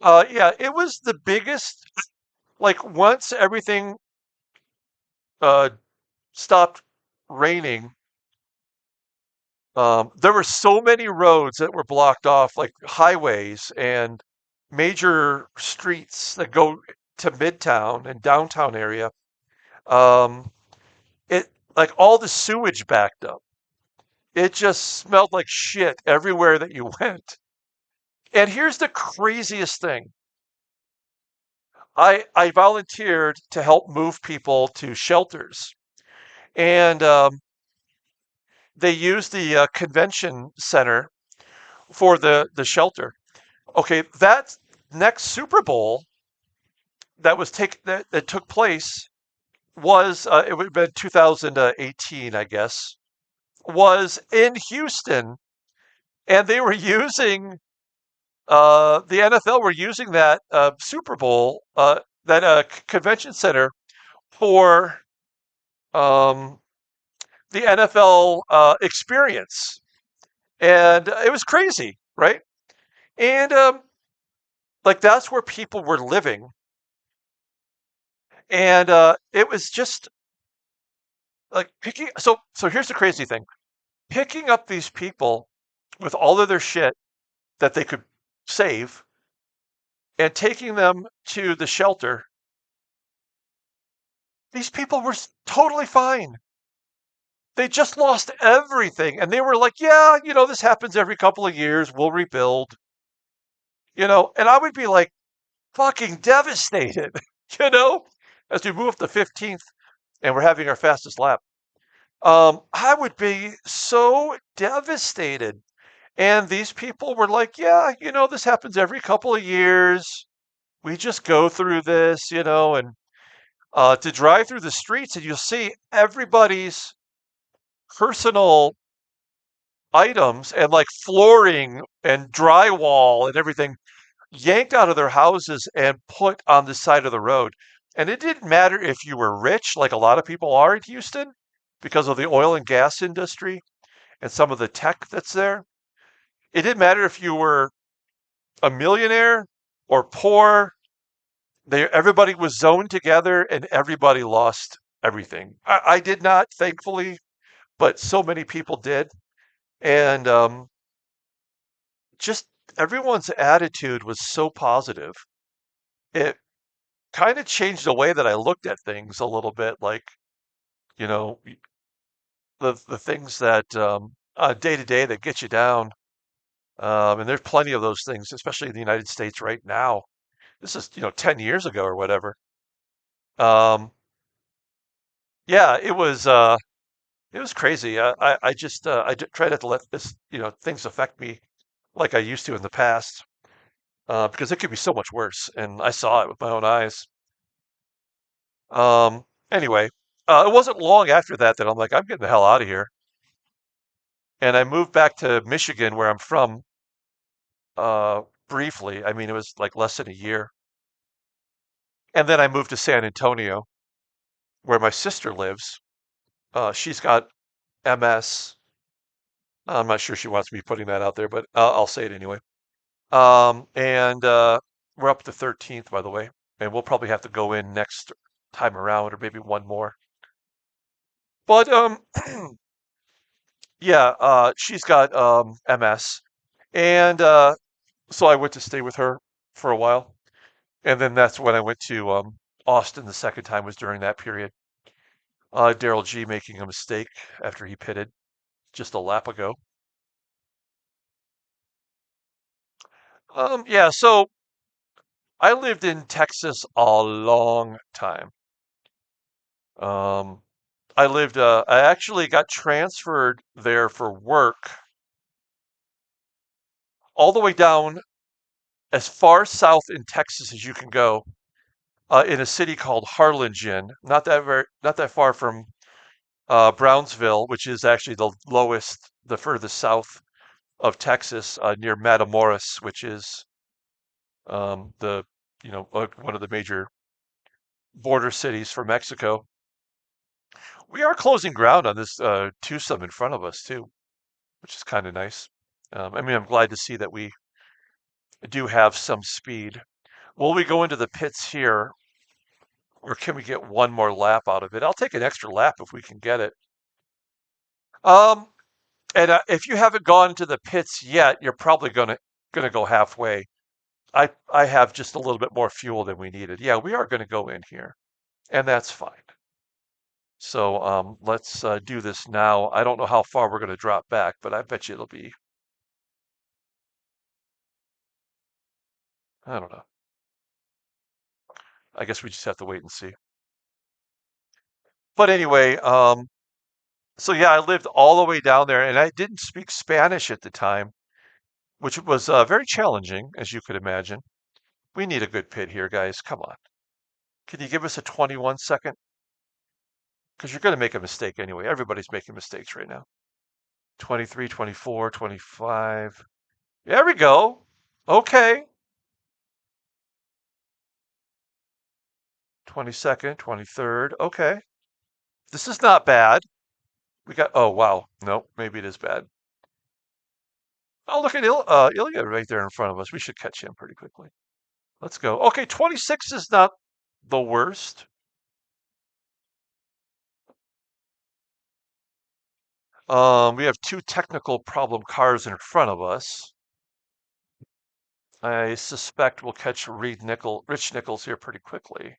Yeah, it was the biggest. Like once everything uh, stopped raining, there were so many roads that were blocked off, like highways and major streets that go to Midtown and downtown area. Um, it like all the sewage backed up. It just smelled like shit everywhere that you went. And here's the craziest thing. I volunteered to help move people to shelters, and they used the convention center for the shelter. Okay, that next Super Bowl that took place was it would have been 2018, I guess, was in Houston, and they were using the NFL were using that Super Bowl that convention center for um, the NFL experience, and it was crazy, right? And like that's where people were living, and it was just like picking. So here's the crazy thing: picking up these people with all of their shit that they could save and taking them to the shelter. These people were totally fine. They just lost everything, and they were like, "Yeah, this happens every couple of years. We'll rebuild." And I would be like fucking devastated, you know, as we move to 15th and we're having our fastest lap. I would be so devastated. And these people were like, yeah, this happens every couple of years. We just go through this, and to drive through the streets and you'll see everybody's personal items and like flooring and drywall and everything yanked out of their houses and put on the side of the road. And it didn't matter if you were rich, like a lot of people are in Houston, because of the oil and gas industry and some of the tech that's there. It didn't matter if you were a millionaire or poor. Everybody was zoned together and everybody lost everything. I did not, thankfully, but so many people did. And just everyone's attitude was so positive. It kind of changed the way that I looked at things a little bit, like, you know, the things that day to day that get you down. And there's plenty of those things, especially in the United States right now. This is, 10 years ago or whatever. Um, yeah, it was crazy. I just try not to let things affect me like I used to in the past, because it could be so much worse, and I saw it with my own eyes. Anyway, it wasn't long after that that I'm like, I'm getting the hell out of here, and I moved back to Michigan, where I'm from, briefly. I mean, it was like less than a year, and then I moved to San Antonio, where my sister lives. She's got MS. I'm not sure she wants me putting that out there, but I'll say it anyway. And we're up to 13th, by the way, and we'll probably have to go in next time around, or maybe one more. But yeah, she's got MS, and so I went to stay with her for a while, and then that's when I went to Austin. The second time was during that period. Daryl G making a mistake after he pitted just a lap ago. Yeah, so I lived in Texas a long time. Um, I actually got transferred there for work all the way down as far south in Texas as you can go, in a city called Harlingen, not that far from Brownsville, which is actually the furthest south of Texas, near Matamoros, which is the one of the major border cities for Mexico. We are closing ground on this twosome in front of us too, which is kind of nice. I mean, I'm glad to see that we do have some speed. Will we go into the pits here, or can we get one more lap out of it? I'll take an extra lap if we can get it. Um, and if you haven't gone to the pits yet, you're probably gonna go halfway. I have just a little bit more fuel than we needed. Yeah, we are gonna go in here, and that's fine. So let's do this now. I don't know how far we're gonna drop back, but I bet you it'll be, I don't know. I guess we just have to wait and see. But anyway, so yeah, I lived all the way down there, and I didn't speak Spanish at the time, which was very challenging, as you could imagine. We need a good pit here, guys. Come on. Can you give us a 21 second? Because you're going to make a mistake anyway. Everybody's making mistakes right now. 23, 24, 25. There we go. Okay. 22nd, 23rd. Okay. This is not bad. Oh, wow. No, maybe it is bad. Oh, look at Ilya right there in front of us. We should catch him pretty quickly. Let's go. Okay, 26 is not the worst. We have two technical problem cars in front of us. I suspect we'll catch Rich Nichols here pretty quickly.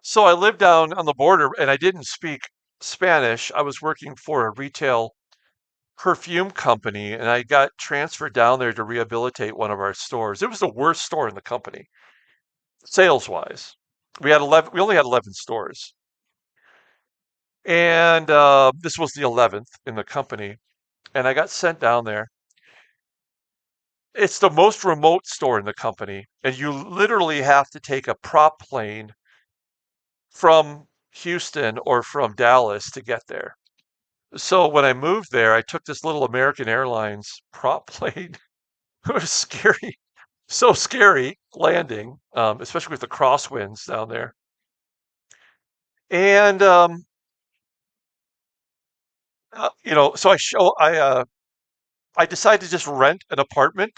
So I lived down on the border and I didn't speak Spanish. I was working for a retail perfume company and I got transferred down there to rehabilitate one of our stores. It was the worst store in the company, sales wise. We only had 11 stores. And this was the 11th in the company. And I got sent down there. It's the most remote store in the company, and you literally have to take a prop plane from Houston or from Dallas to get there. So when I moved there, I took this little American Airlines prop plane. It was scary, so scary landing, especially with the crosswinds down there. And so I decided to just rent an apartment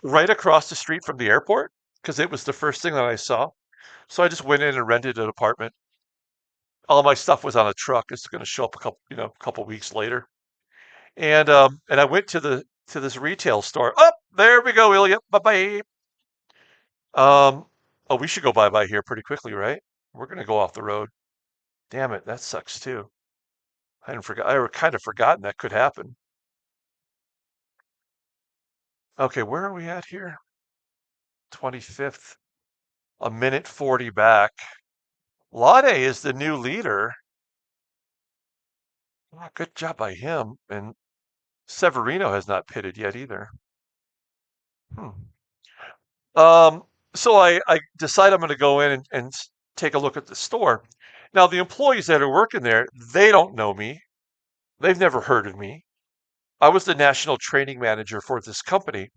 right across the street from the airport because it was the first thing that I saw. So I just went in and rented an apartment. All my stuff was on a truck. It's going to show up a couple weeks later. And I went to this retail store. Oh, there we go, Ilya. Bye bye. Um, oh, we should go bye bye here pretty quickly, right? We're going to go off the road. Damn it, that sucks too. I hadn't forgot. I kind of forgotten that could happen. Okay, where are we at here? 25th. A minute 40 back. Lade is the new leader. Ah, good job by him. And Severino has not pitted yet either. Hmm. Um, so I decide I'm going to go in and take a look at the store. Now, the employees that are working there, they don't know me. They've never heard of me. I was the national training manager for this company.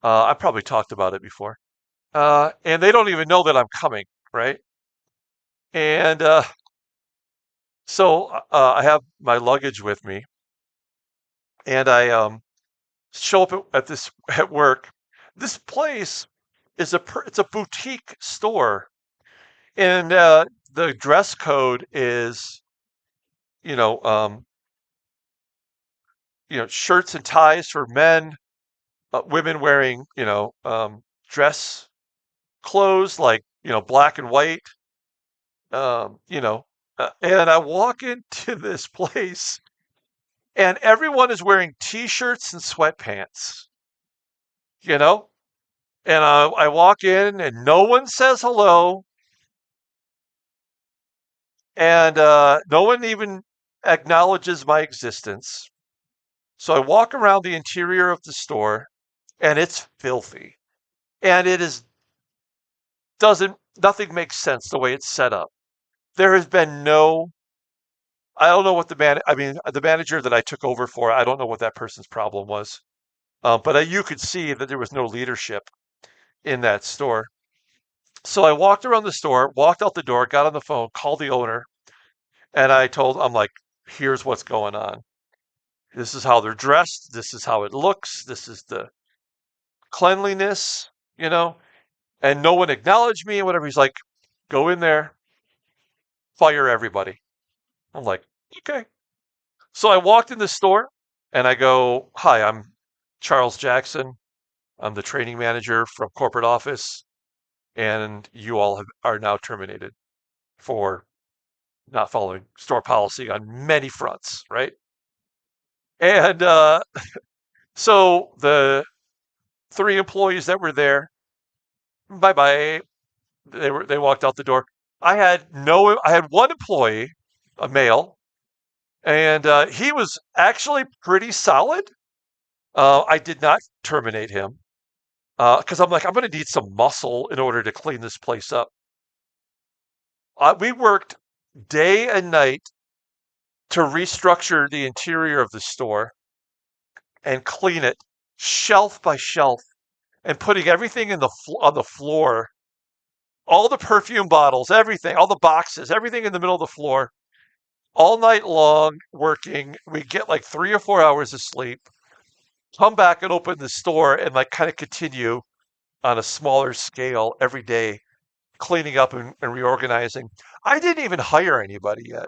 I probably talked about it before. And they don't even know that I'm coming, right? And so I have my luggage with me, and I show up at this at work. This place is it's a boutique store, and the dress code is you know um, shirts and ties for men, women wearing dress clothes like black and white. Um, you know, and I walk into this place, and everyone is wearing t-shirts and sweatpants. You know, and I walk in, and no one says hello, and no one even acknowledges my existence. So I walk around the interior of the store, and it's filthy, and it is doesn't nothing makes sense the way it's set up. There has been no I don't know what I mean, the manager that I took over for, I don't know what that person's problem was. But you could see that there was no leadership in that store. So I walked around the store, walked out the door, got on the phone, called the owner, and I'm like, here's what's going on. This is how they're dressed. This is how it looks. This is the cleanliness, you know? And no one acknowledged me and whatever. He's like, go in there, fire everybody. I'm like, okay. So I walked in the store and I go, hi, I'm Charles Jackson. I'm the training manager from corporate office, and you all are now terminated for not following store policy on many fronts, right? And so the three employees that were there, bye bye. They walked out the door. I had one employee, a male, and he was actually pretty solid. I did not terminate him because I'm like, I'm going to need some muscle in order to clean this place up. We worked day and night to restructure the interior of the store and clean it shelf by shelf and putting everything on the floor, all the perfume bottles, everything, all the boxes, everything in the middle of the floor, all night long working. We get like 3 or 4 hours of sleep, come back and open the store and like kind of continue on a smaller scale every day, cleaning up and reorganizing. I didn't even hire anybody yet.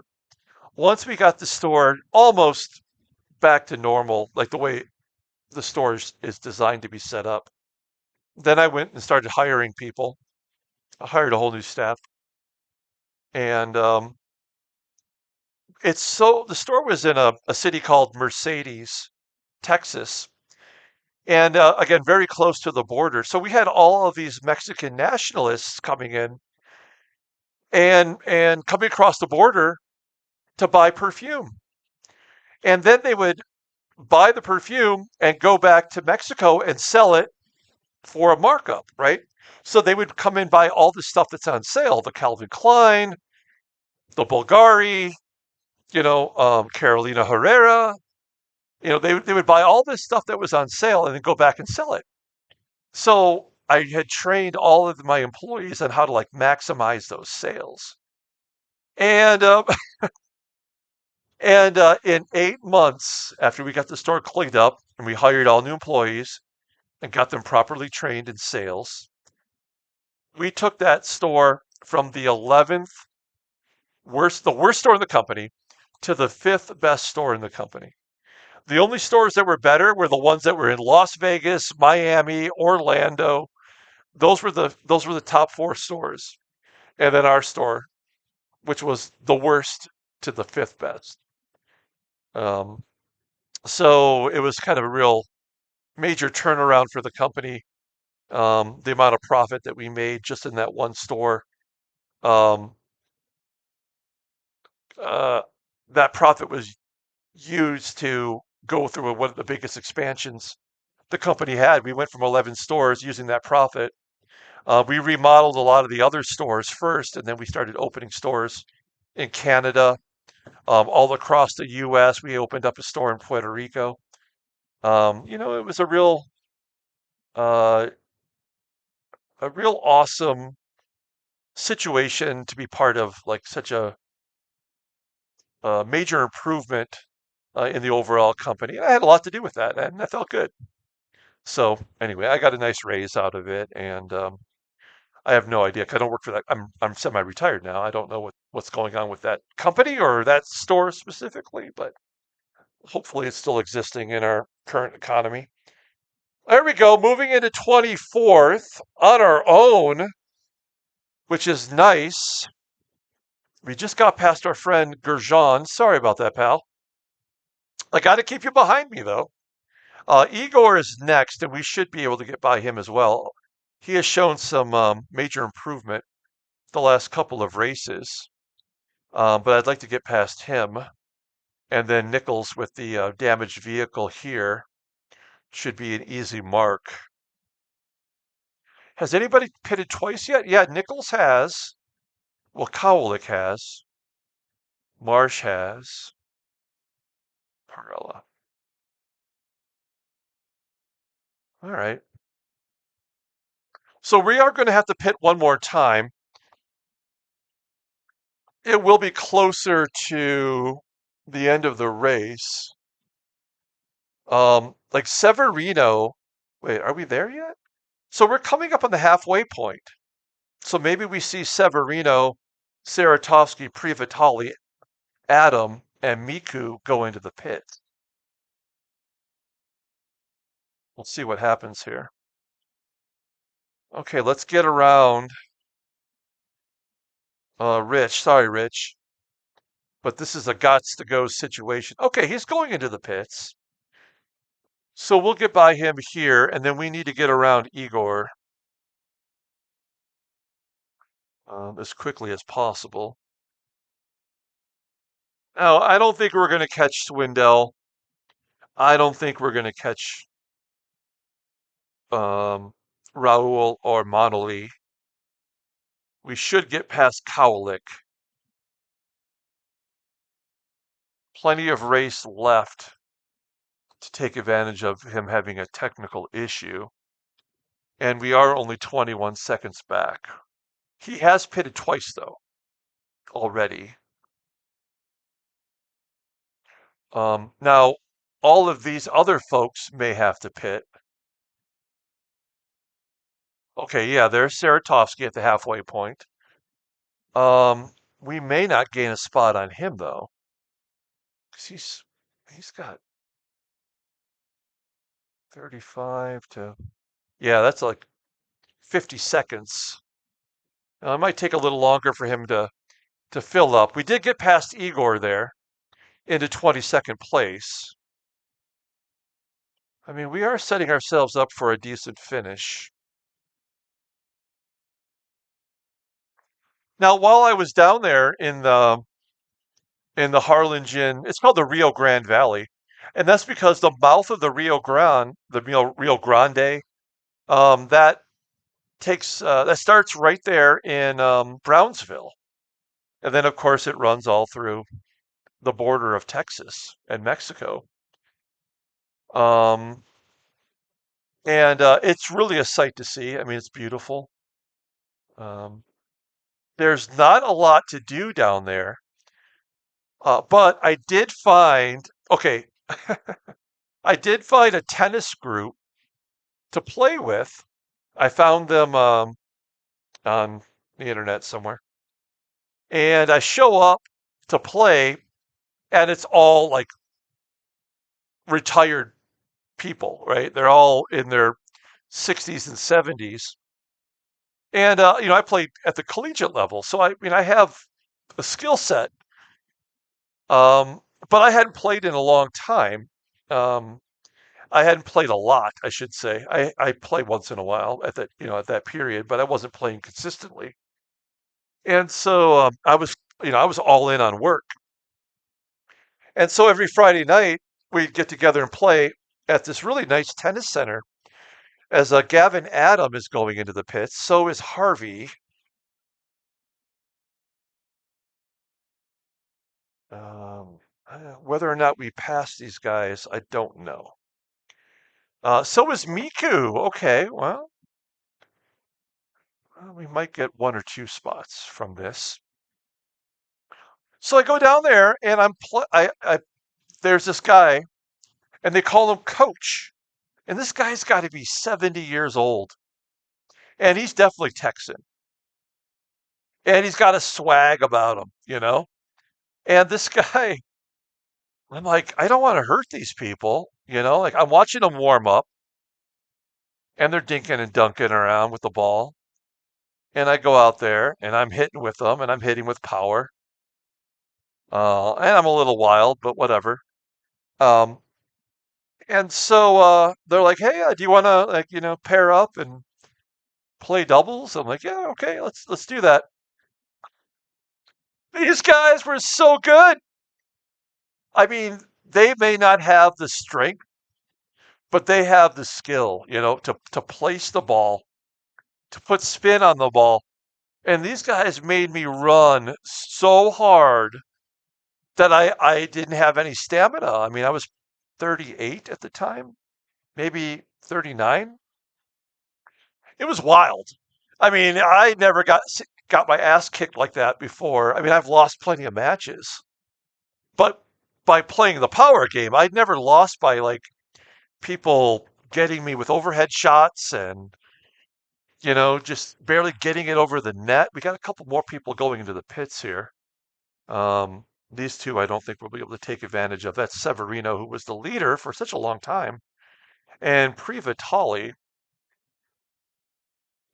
Once we got the store almost back to normal, like the way the store is designed to be set up, then I went and started hiring people. I hired a whole new staff, and the store was in a city called Mercedes, Texas, and again very close to the border. So we had all of these Mexican nationalists coming in and coming across the border to buy perfume, and then they would buy the perfume and go back to Mexico and sell it for a markup, right? So they would come in buy all the stuff that's on sale, the Calvin Klein, the Bulgari, Carolina Herrera. They would buy all this stuff that was on sale and then go back and sell it. So I had trained all of my employees on how to like maximize those sales. And in 8 months after we got the store cleaned up and we hired all new employees and got them properly trained in sales, we took that store from the worst store in the company, to the fifth best store in the company. The only stores that were better were the ones that were in Las Vegas, Miami, Orlando. Those were the top four stores, and then our store which was the worst to the fifth best. Um, so it was kind of a real major turnaround for the company. The amount of profit that we made just in that one store, um, uh, that profit was used to go through one of the biggest expansions the company had. We went from 11 stores using that profit. We remodeled a lot of the other stores first, and then we started opening stores in Canada, all across the U.S. We opened up a store in Puerto Rico. It was uh, a real awesome situation to be part of, like such a major improvement in the overall company. And I had a lot to do with that, and I felt good. So anyway, I got a nice raise out of it, and I have no idea 'cause I don't work for that. I'm semi-retired now. I don't know what's going on with that company or that store specifically, but hopefully it's still existing in our current economy. There we go, moving into 24th on our own, which is nice. We just got past our friend Gurjan. Sorry about that, pal. I got to keep you behind me though. Igor is next, and we should be able to get by him as well. He has shown some major improvement the last couple of races, but I'd like to get past him. And then Nichols with the damaged vehicle here should be an easy mark. Has anybody pitted twice yet? Yeah, Nichols has. Well, Kowalik has. Marsh has. Parella. All right. So we are going to have to pit one more time. It will be closer to the end of the race. Like Severino. Wait, are we there yet? So we're coming up on the halfway point. So maybe we see Severino, Saratovsky, Privatali, Adam, and Miku go into the pit. We'll see what happens here. Okay, let's get around Rich. Sorry, Rich. But this is a gots to go situation. Okay, he's going into the pits. So we'll get by him here, and then we need to get around Igor as quickly as possible. Now, I don't think we're going to catch Swindell. I don't think we're going to catch Raul or Monolly. We should get past Kowalik. Plenty of race left to take advantage of him having a technical issue. And we are only 21 seconds back. He has pitted twice, though, already. Now, all of these other folks may have to pit. Okay, yeah, there's Saratovsky at the halfway point. We may not gain a spot on him, though. 'Cause he's got 35 to... Yeah, that's like 50 seconds. It might take a little longer for him to fill up. We did get past Igor there into 22nd place. I mean, we are setting ourselves up for a decent finish. Now, while I was down there in the Harlingen, it's called the Rio Grande Valley, and that's because the mouth of the Rio Grande, the Rio Grande, that that starts right there in Brownsville, and then of course it runs all through the border of Texas and Mexico. Um, and it's really a sight to see. I mean, it's beautiful. Um, there's not a lot to do down there, but I did find, okay, I did find a tennis group to play with. I found them on the internet somewhere, and I show up to play, and it's all like retired people, right? They're all in their 60s and 70s. And I played at the collegiate level, so I mean I have a skill set. Um, but I hadn't played in a long time. Um, I hadn't played a lot, I should say. I play once in a while at that, at that period, but I wasn't playing consistently. And so I was all in on work. And so every Friday night we'd get together and play at this really nice tennis center. As Gavin Adam is going into the pits, so is Harvey. Um, Whether or not we pass these guys, I don't know. So is Miku. Okay, well, we might get one or two spots from this. So I go down there and there's this guy and they call him Coach. And this guy's got to be 70 years old. And he's definitely Texan. And he's got a swag about him. And this guy, I'm like, I don't want to hurt these people. Like I'm watching them warm up and they're dinking and dunking around with the ball. And I go out there and I'm hitting with them and I'm hitting with power. And I'm a little wild, but whatever. Um, and so they're like, "Hey, do you want to pair up and play doubles?" I'm like, "Yeah, okay, let's do that." These guys were so good. I mean, they may not have the strength, but they have the skill, to place the ball, to put spin on the ball. And these guys made me run so hard that I didn't have any stamina. I mean, I was 38 at the time, maybe 39. It was wild. I mean, I never got my ass kicked like that before. I mean, I've lost plenty of matches, but by playing the power game, I'd never lost by like people getting me with overhead shots and just barely getting it over the net. We got a couple more people going into the pits here. These two, I don't think we'll be able to take advantage of. That's Severino, who was the leader for such a long time, and Prix.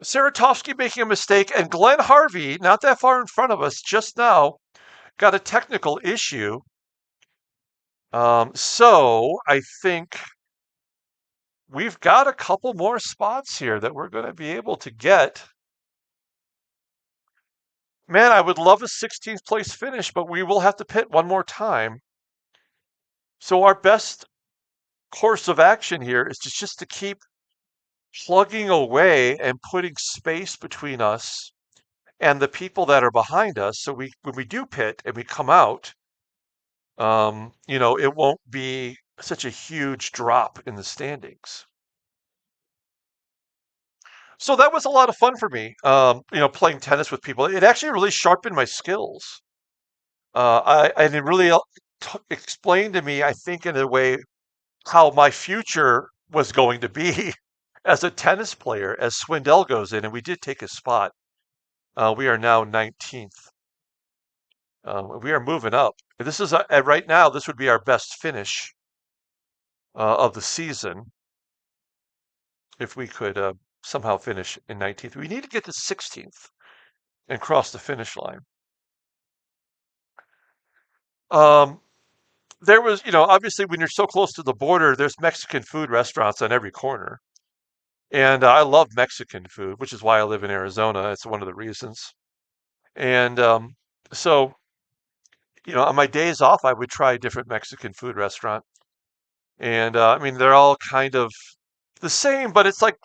Saratovsky making a mistake, and Glenn Harvey, not that far in front of us just now, got a technical issue. So I think we've got a couple more spots here that we're going to be able to get. Man, I would love a 16th place finish, but we will have to pit one more time. So our best course of action here is just to keep plugging away and putting space between us and the people that are behind us. So when we do pit and we come out, it won't be such a huge drop in the standings. So that was a lot of fun for me, playing tennis with people. It actually really sharpened my skills. And it really explained to me, I think, in a way, how my future was going to be as a tennis player as Swindell goes in. And we did take a spot. We are now 19th. We are moving up. This is right now, this would be our best finish of the season if we could somehow finish in 19th. We need to get to 16th and cross the finish line. Um, there was, obviously when you're so close to the border, there's Mexican food restaurants on every corner. And I love Mexican food, which is why I live in Arizona. It's one of the reasons. And so, on my days off, I would try a different Mexican food restaurant. And I mean, they're all kind of the same, but it's like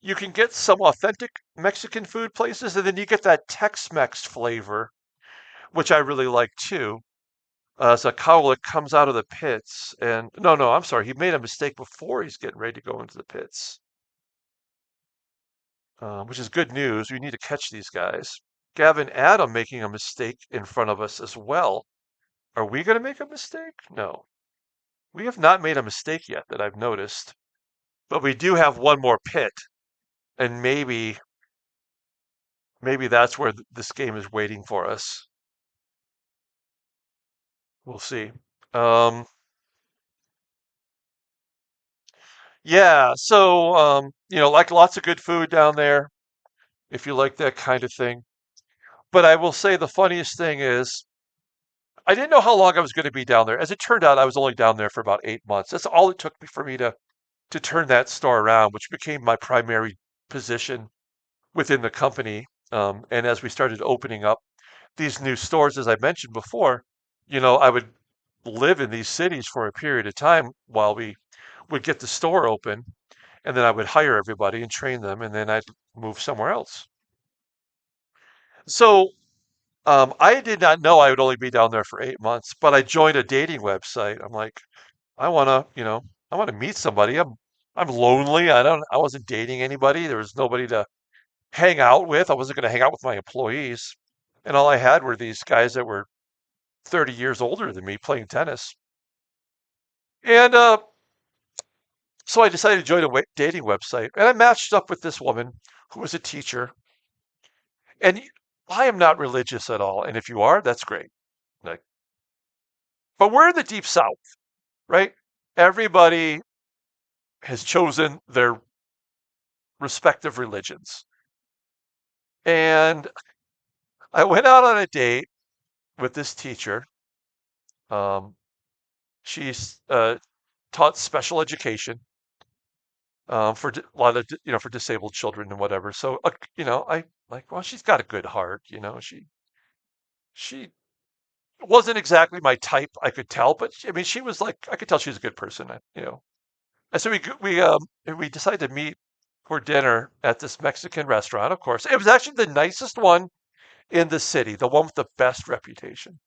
you can get some authentic Mexican food places, and then you get that Tex-Mex flavor, which I really like too. So Cowlick comes out of the pits, and no, I'm sorry, he made a mistake before he's getting ready to go into the pits, which is good news. We need to catch these guys. Gavin Adam making a mistake in front of us as well. Are we going to make a mistake? No, we have not made a mistake yet that I've noticed, but we do have one more pit, and maybe that's where this game is waiting for us. We'll see. Um, yeah, so like lots of good food down there if you like that kind of thing. But I will say the funniest thing is I didn't know how long I was going to be down there. As it turned out, I was only down there for about 8 months. That's all it took me for me to turn that store around, which became my primary position within the company. And as we started opening up these new stores, as I mentioned before, I would live in these cities for a period of time while we would get the store open, and then I would hire everybody and train them, and then I'd move somewhere else. So I did not know I would only be down there for 8 months, but I joined a dating website. I'm like, I want to, I want to meet somebody. I'm lonely. I wasn't dating anybody. There was nobody to hang out with. I wasn't going to hang out with my employees. And all I had were these guys that were 30 years older than me playing tennis. And so I decided to join a dating website. And I matched up with this woman who was a teacher. And I am not religious at all. And if you are, that's great. Like, but we're in the deep South, right? Everybody has chosen their respective religions. And I went out on a date with this teacher. Um, she's taught special education for a lot of for disabled children and whatever. So I like, well, she's got a good heart. She wasn't exactly my type, I could tell, but I mean, she was like, I could tell she was a good person. And so we decided to meet for dinner at this Mexican restaurant. Of course, it was actually the nicest one in the city, the one with the best reputation.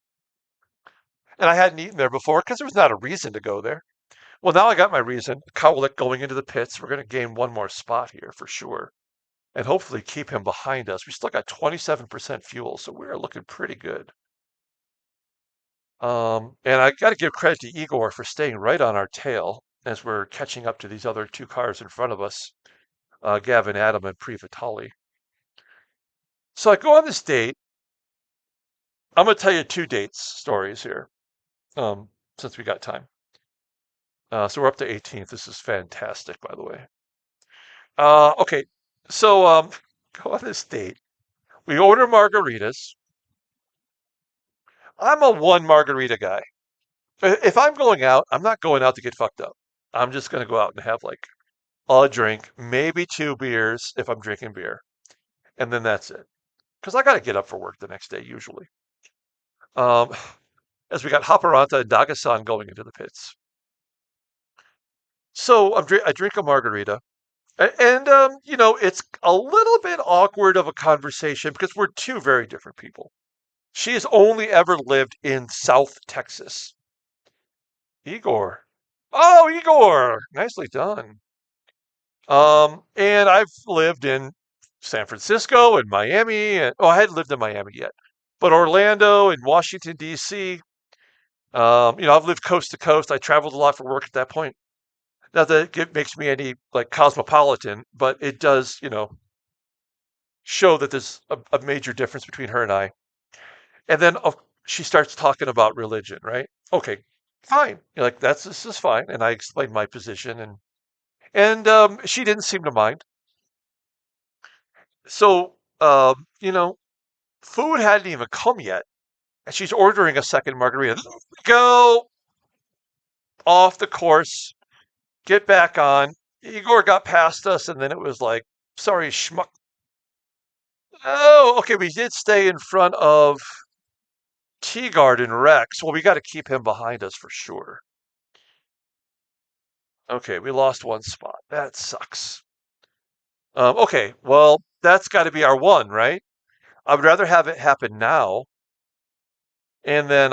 And I hadn't eaten there before because there was not a reason to go there. Well, now I got my reason. Cowlick going into the pits. We're going to gain one more spot here for sure. And hopefully keep him behind us. We still got 27% fuel, so we're looking pretty good. And I got to give credit to Igor for staying right on our tail as we're catching up to these other two cars in front of us, Gavin Adam and Prix. So I go on this date. I'm going to tell you two dates stories here, since we got time. So we're up to 18th. This is fantastic, by the way. Okay, so go on this date. We order margaritas. I'm a one margarita guy. If I'm going out, I'm not going out to get fucked up. I'm just going to go out and have like a drink, maybe two beers if I'm drinking beer, and then that's it. Because I got to get up for work the next day usually. Um, as we got Haparanta and Dagasan going into the pits. So I drink a margarita, and it's a little bit awkward of a conversation because we're two very different people. She has only ever lived in South Texas. Igor. Oh, Igor! Nicely done. And I've lived in San Francisco and Miami, and I hadn't lived in Miami yet, but Orlando and Washington D.C. I've lived coast to coast. I traveled a lot for work at that point. Not that it makes me any like cosmopolitan, but it does, show that there's a major difference between her and I. And then she starts talking about religion, right? Okay, fine. You're like, this is fine. And I explained my position, and she didn't seem to mind. So, food hadn't even come yet, and she's ordering a second margarita. Go off the course, get back on. Igor got past us, and then it was like, sorry, schmuck. Oh, okay, we did stay in front of Tea Garden Rex. Well, we got to keep him behind us for sure. Okay, we lost one spot. That sucks. Okay, well, that's got to be our one, right? I would rather have it happen now and then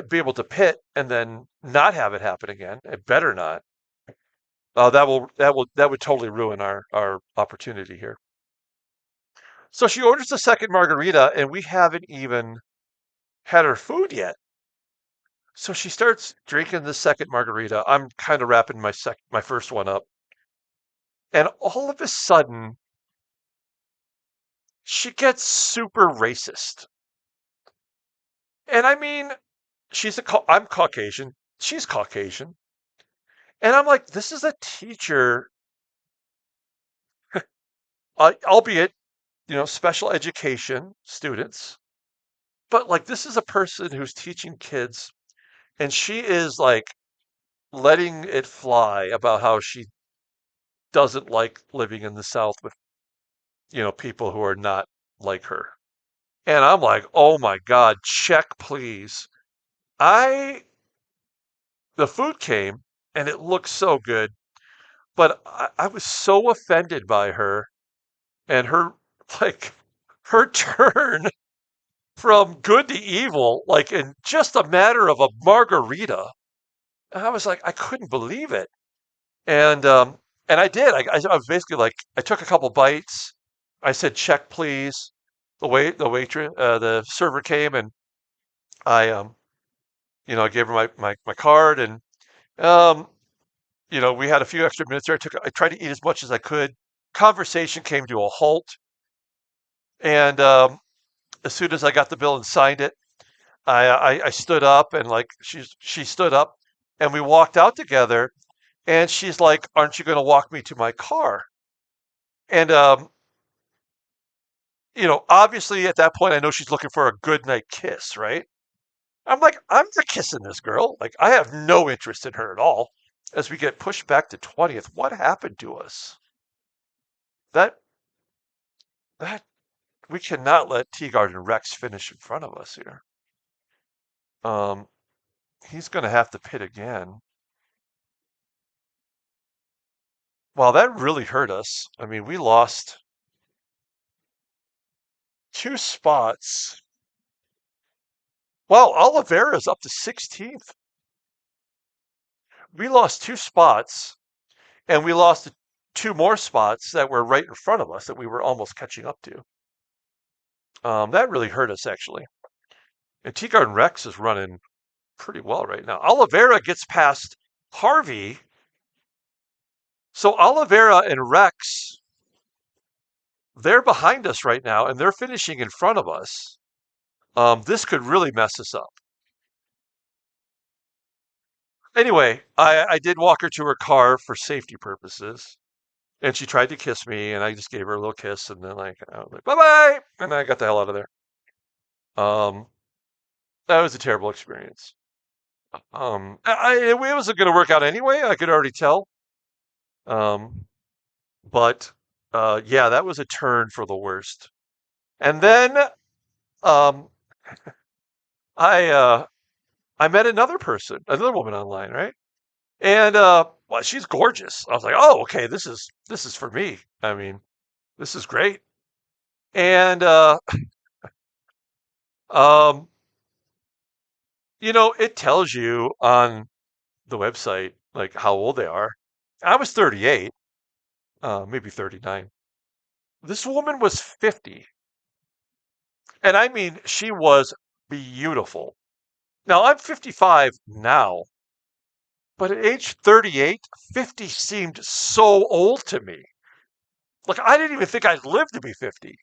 be able to pit and then not have it happen again. It better not. That would totally ruin our opportunity here. So she orders the second margarita, and we haven't even had her food yet. So she starts drinking the second margarita. I'm kind of wrapping my first one up, and all of a sudden she gets super racist. And I mean, I'm Caucasian. She's Caucasian. And I'm like, this is a teacher, albeit special education students. But like this is a person who's teaching kids and she is like letting it fly about how she doesn't like living in the South with, people who are not like her. And I'm like, "Oh my God, check please." I The food came and it looked so good, but I was so offended by her and her like her turn from good to evil, like in just a matter of a margarita. And I was like, I couldn't believe it. And and I did. I was basically like, I took a couple bites. I said, "Check, please." The server came and I I gave her my card and um, we had a few extra minutes there. I tried to eat as much as I could. Conversation came to a halt, and as soon as I got the bill and signed it, I stood up and like she stood up, and we walked out together. And she's like, "Aren't you going to walk me to my car?" And obviously at that point, I know she's looking for a good night kiss, right? I'm like, I'm not kissing this girl. Like, I have no interest in her at all. As we get pushed back to 20th, what happened to us? That that we cannot let Teagard and Rex finish in front of us here. Um, he's going to have to pit again. Well, that really hurt us. I mean, we lost 2 spots. Well, Oliveira's up to 16th. We lost 2 spots, and we lost 2 more spots that were right in front of us that we were almost catching up to. That really hurt us, actually. And Teagard and Rex is running pretty well right now. Oliveira gets past Harvey. So Oliveira and Rex, they're behind us right now, and they're finishing in front of us. This could really mess us up. Anyway, I did walk her to her car for safety purposes, and she tried to kiss me, and I just gave her a little kiss, and then I was like, bye bye, and I got the hell out of there. Um, that was a terrible experience. It wasn't going to work out anyway. I could already tell. Um, but yeah, that was a turn for the worst. And then um, I I met another woman online, right? And well, she's gorgeous. I was like, oh, okay, this is for me. I mean, this is great. And um, it tells you on the website like how old they are. I was 38, maybe 39. This woman was 50. And I mean, she was beautiful. Now I'm 55 now, but at age 38, 50 seemed so old to me. Like I didn't even think I'd live to be 50.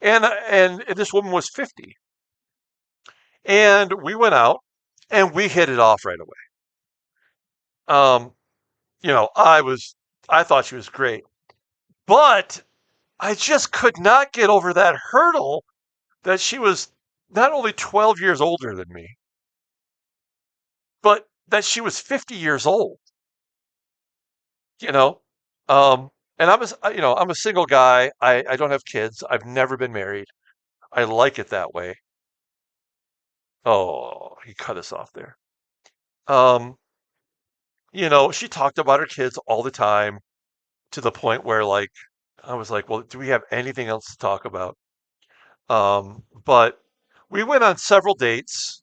And this woman was 50. And we went out and we hit it off right away. Um, I thought she was great, but I just could not get over that hurdle that she was not only 12 years older than me, but that she was 50 years old, you know? Um, and I'm a single guy. I don't have kids. I've never been married. I like it that way. Oh, he cut us off there. Um, she talked about her kids all the time to the point where like I was like, well, do we have anything else to talk about? But we went on several dates.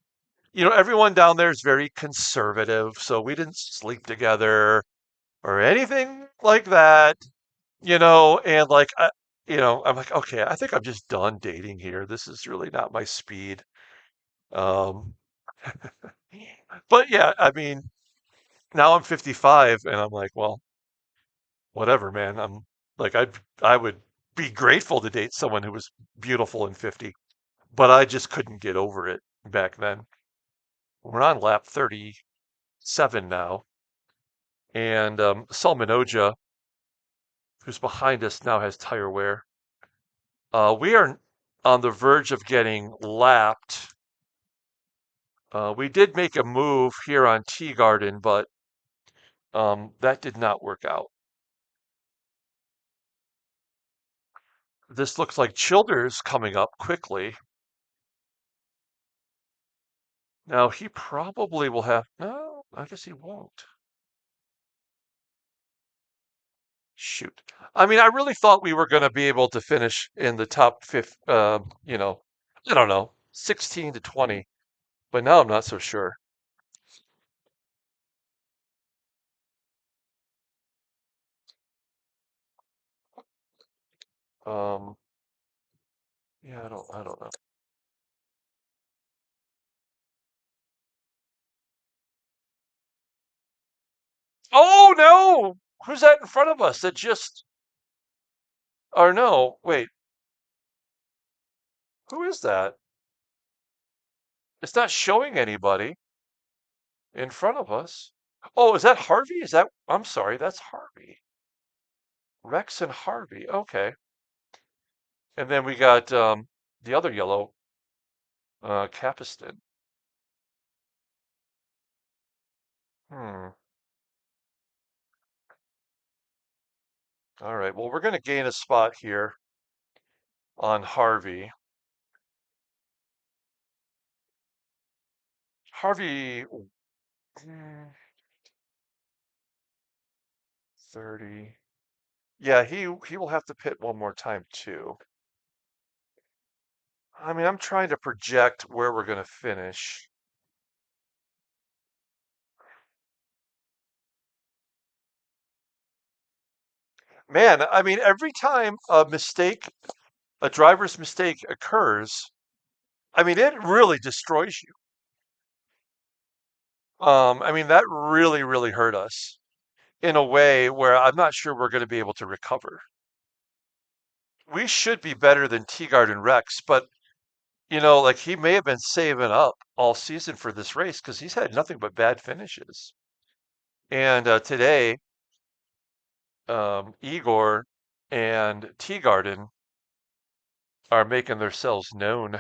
Everyone down there is very conservative, so we didn't sleep together or anything like that. And like I'm like, okay, I think I'm just done dating here. This is really not my speed. Um, but yeah, I mean, now I'm 55 and I'm like, well, whatever, man. I'm like, I would be grateful to date someone who was beautiful and 50, but I just couldn't get over it back then. We're on lap 37 now, and Salmon Oja, who's behind us, now has tire wear. We are on the verge of getting lapped. We did make a move here on Tea Garden, but that did not work out. This looks like Childers coming up quickly. Now he probably will have, no, I guess he won't. Shoot. I mean, I really thought we were going to be able to finish in the top 5, I don't know, 16 to 20, but now I'm not so sure. Um, yeah, I don't know. Oh no! Who's that in front of us that just, or no, wait, who is that? It's not showing anybody in front of us. Oh, is that Harvey? I'm sorry, that's Harvey. Rex and Harvey. Okay. And then we got the other yellow, Capiston. Hmm. All right. Well, we're going to gain a spot here on Harvey. Harvey, 30. Yeah, he will have to pit one more time too. I mean, I'm trying to project where we're going to finish. Man, I mean, every time a driver's mistake occurs, I mean, it really destroys you. I mean, that really, really hurt us in a way where I'm not sure we're going to be able to recover. We should be better than Teagard and Rex, but like he may have been saving up all season for this race because he's had nothing but bad finishes. And today, Igor and Teagarden are making themselves known.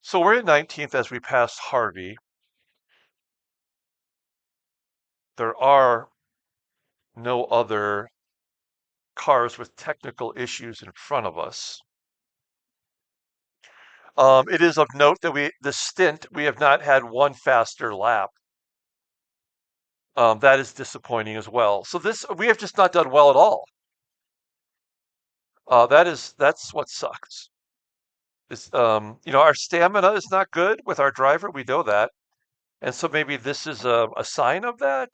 So we're in 19th as we pass Harvey. There are no other cars with technical issues in front of us. It is of note that we have not had one faster lap. That is disappointing as well. So we have just not done well at all. That's what sucks. Our stamina is not good with our driver. We know that, and so maybe this is a sign of that.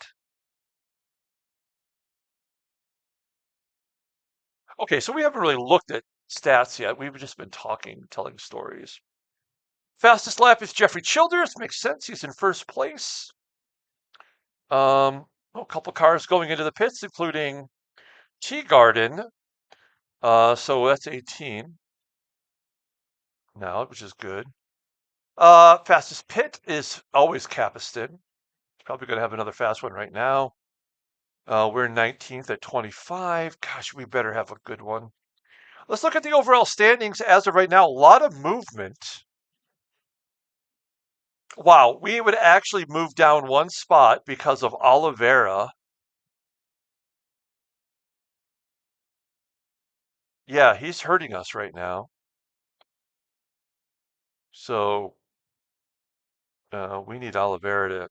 Okay, so we haven't really looked at stats yet. We've just been talking, telling stories. Fastest lap is Jeffrey Childers. Makes sense. He's in first place. A couple cars going into the pits, including Tea Garden. So that's 18 now, which is good. Fastest pit is always Capiston. Probably going to have another fast one right now. We're 19th at 25. Gosh, we better have a good one. Let's look at the overall standings as of right now. A lot of movement. Wow, we would actually move down one spot because of Oliveira. Yeah, he's hurting us right now. So we need Oliveira to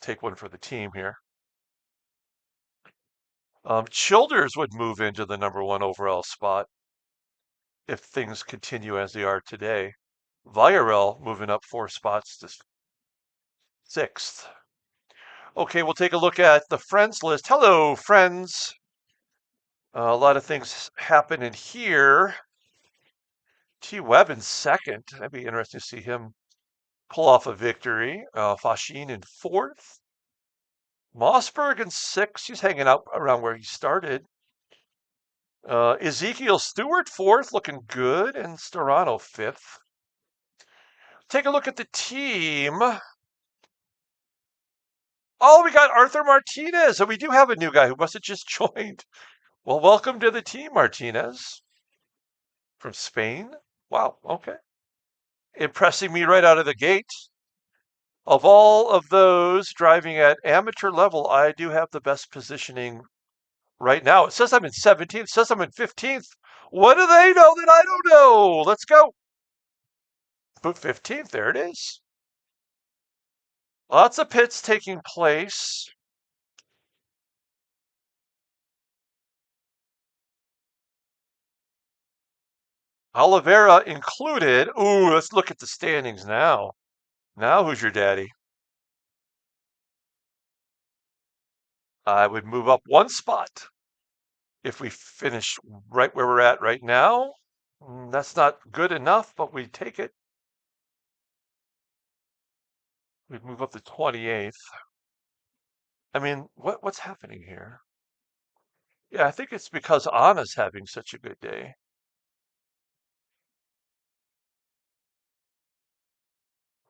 take one for the team here. Childers would move into the number one overall spot if things continue as they are today. Villarreal moving up 4 spots to 6th. Okay, we'll take a look at the friends list. Hello, friends. A lot of things happen in here. T. Webb in second. That'd be interesting to see him pull off a victory. Fashin in 4th. Mossberg in 6th. He's hanging out around where he started. Ezekiel Stewart 4th, looking good, and Storano 5th. Take a look at the team. Oh, we got Arthur Martinez, and we do have a new guy who must have just joined. Well, welcome to the team, Martinez, from Spain. Wow, okay. Impressing me right out of the gate. Of all of those driving at amateur level, I do have the best positioning right now. It says I'm in 17th, it says I'm in 15th. What do they know that I don't know? Let's go. But 15th, there it is. Lots of pits taking place. Oliveira included. Ooh, let's look at the standings now. Now who's your daddy? I would move up one spot if we finish right where we're at right now. That's not good enough, but we take it. We'd move up to 28th. I mean, what's happening here? Yeah, I think it's because Anna's having such a good day.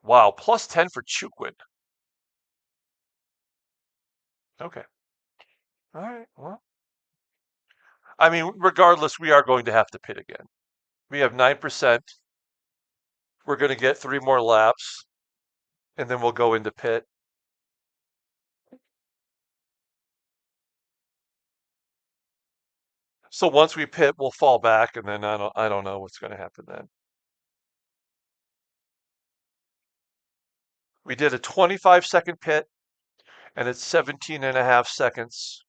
Wow, plus 10 for Chukwin. Okay. All right. Well, I mean, regardless, we are going to have to pit again. We have 9%. We're going to get 3 more laps, and then we'll go into pit. So once we pit, we'll fall back, and then I don't know what's going to happen then. We did a 25-second pit, and it's 17 and a half seconds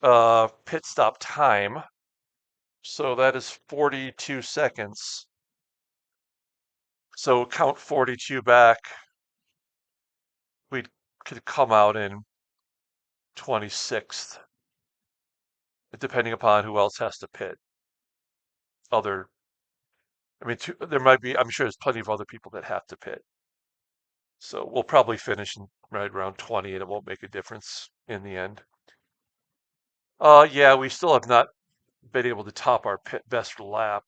pit stop time. So that is 42 seconds. So count 42 back. We could come out in 26th, depending upon who else has to pit. Other, I mean, there might be, I'm sure there's plenty of other people that have to pit. So we'll probably finish right around 20 and it won't make a difference in the end. Yeah, we still have not been able to top our pit best lap.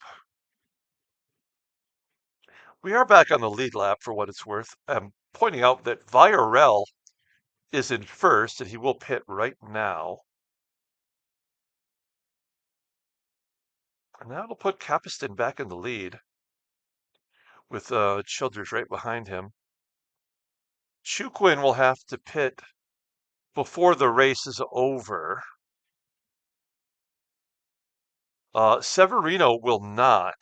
We are back on the lead lap for what it's worth. I'm pointing out that Villarreal is in first and he will pit right now. And that'll put Capiston back in the lead with Childers right behind him. Chukwin will have to pit before the race is over. Severino will not.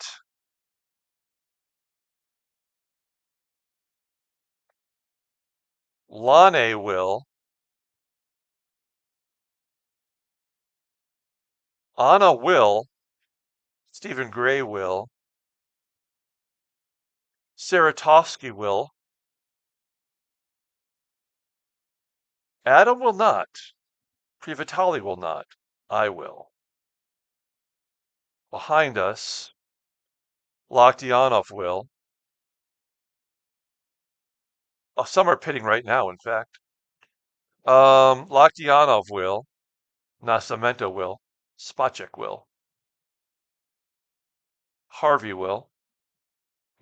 Lane will. Anna will. Stephen Gray will. Saratovsky will. Adam will not. Privitali will not. I will. Behind us, Lokdianov will. Oh, some are pitting right now, in fact. Lokdianov will. Nascimento will. Spacek will. Harvey will.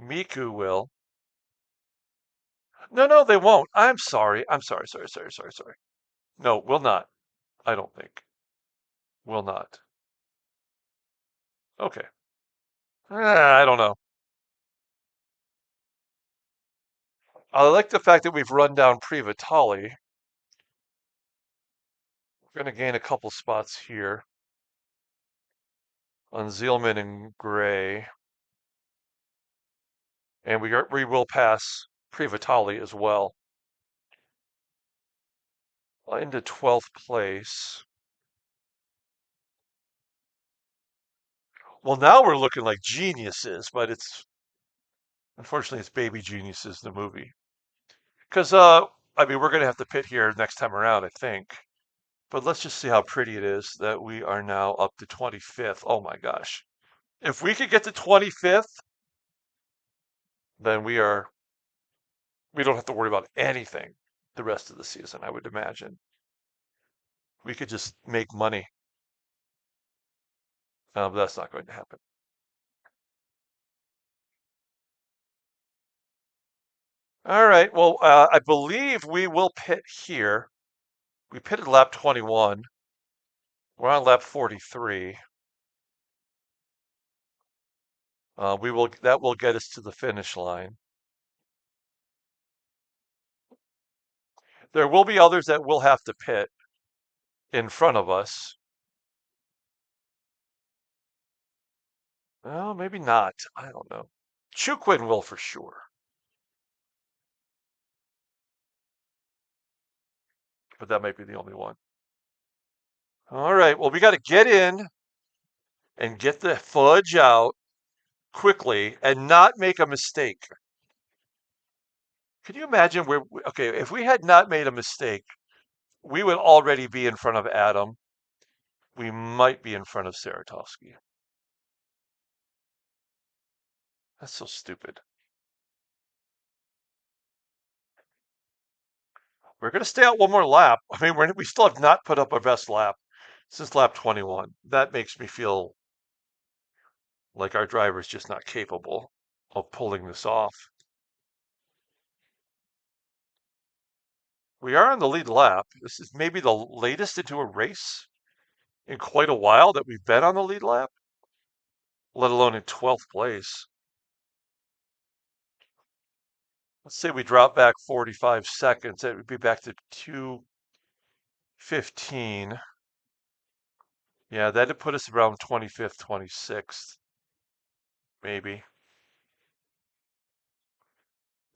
Miku will. No, they won't. I'm sorry. Sorry. No, will not. I don't think. Will not. Okay. I don't know. I like the fact that we've run down Privitali. We're going to gain a couple spots here on Zielman and Gray. And we will pass Privitali as well. Into 12th place. Well, now we're looking like geniuses, but unfortunately it's Baby Geniuses, the movie. Because, I mean, we're going to have to pit here next time around, I think. But let's just see how pretty it is that we are now up to 25th. Oh my gosh. If we could get to 25th, then we don't have to worry about anything the rest of the season, I would imagine. We could just make money. But that's not going to happen. All right. Well, I believe we will pit here. We pitted lap 21. We're on lap 43. That will get us to the finish line. There will be others that will have to pit in front of us. Oh, maybe not. I don't know. Chukwin will for sure, but that might be the only one. All right. Well, we got to get in and get the fudge out quickly and not make a mistake. Can you imagine where, okay, if we had not made a mistake, we would already be in front of Adam. We might be in front of Saratowski. That's so stupid. We're going to stay out one more lap. I mean, we still have not put up our best lap since lap 21. That makes me feel like our driver is just not capable of pulling this off. We are on the lead lap. This is maybe the latest into a race in quite a while that we've been on the lead lap, let alone in 12th place. Let's say we drop back 45 seconds. It would be back to 2:15. Yeah, that'd put us around 25th, 26th, maybe.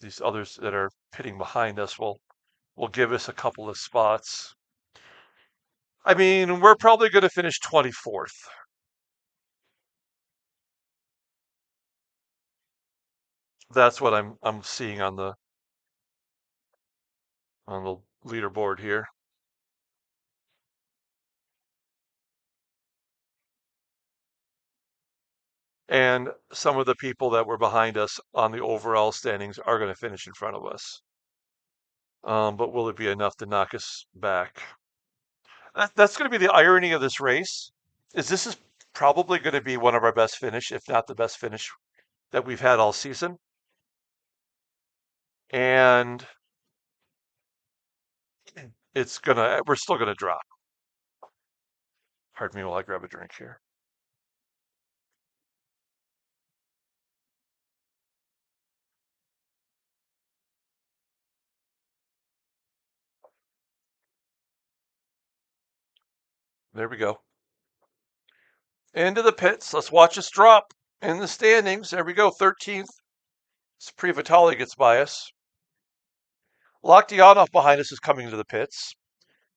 These others that are pitting behind us will give us a couple of spots. I mean, we're probably going to finish 24th. That's what I'm seeing on the leaderboard here. And some of the people that were behind us on the overall standings are going to finish in front of us. But will it be enough to knock us back? That's going to be the irony of this race. This is probably going to be one of our best finish, if not the best finish that we've had all season. And we're still gonna drop. Pardon me while I grab a drink here. There we go. Into the pits. Let's watch us drop in the standings. There we go. 13th. Prix Vitali gets by us. Loktianov behind us is coming into the pits.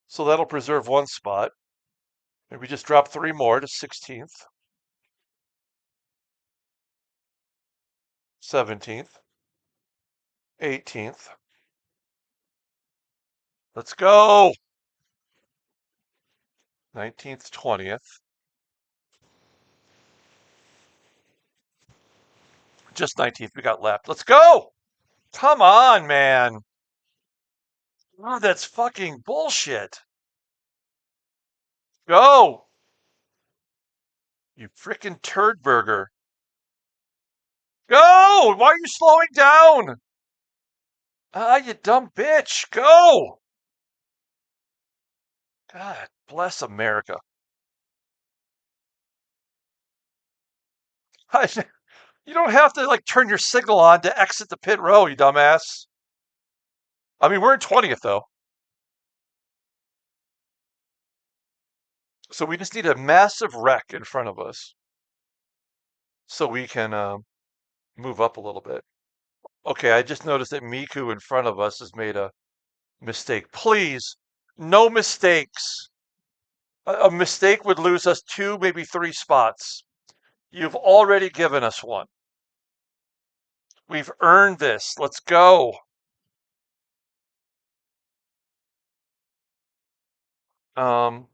So that'll preserve one spot. Maybe we just drop 3 more to 16th. 17th. 18th. Let's go. 19th, 20th. Just 19th we got left. Let's go. Come on, man. Oh, that's fucking bullshit. Go. You frickin' turd burger. Go! Why are you slowing down? Ah, you dumb bitch. Go! God bless America. You don't have to like turn your signal on to exit the pit row, you dumbass. I mean, we're in 20th though. So we just need a massive wreck in front of us so we can move up a little bit. Okay, I just noticed that Miku in front of us has made a mistake. Please, no mistakes. A mistake would lose us 2, maybe 3 spots. You've already given us one. We've earned this. Let's go. Um,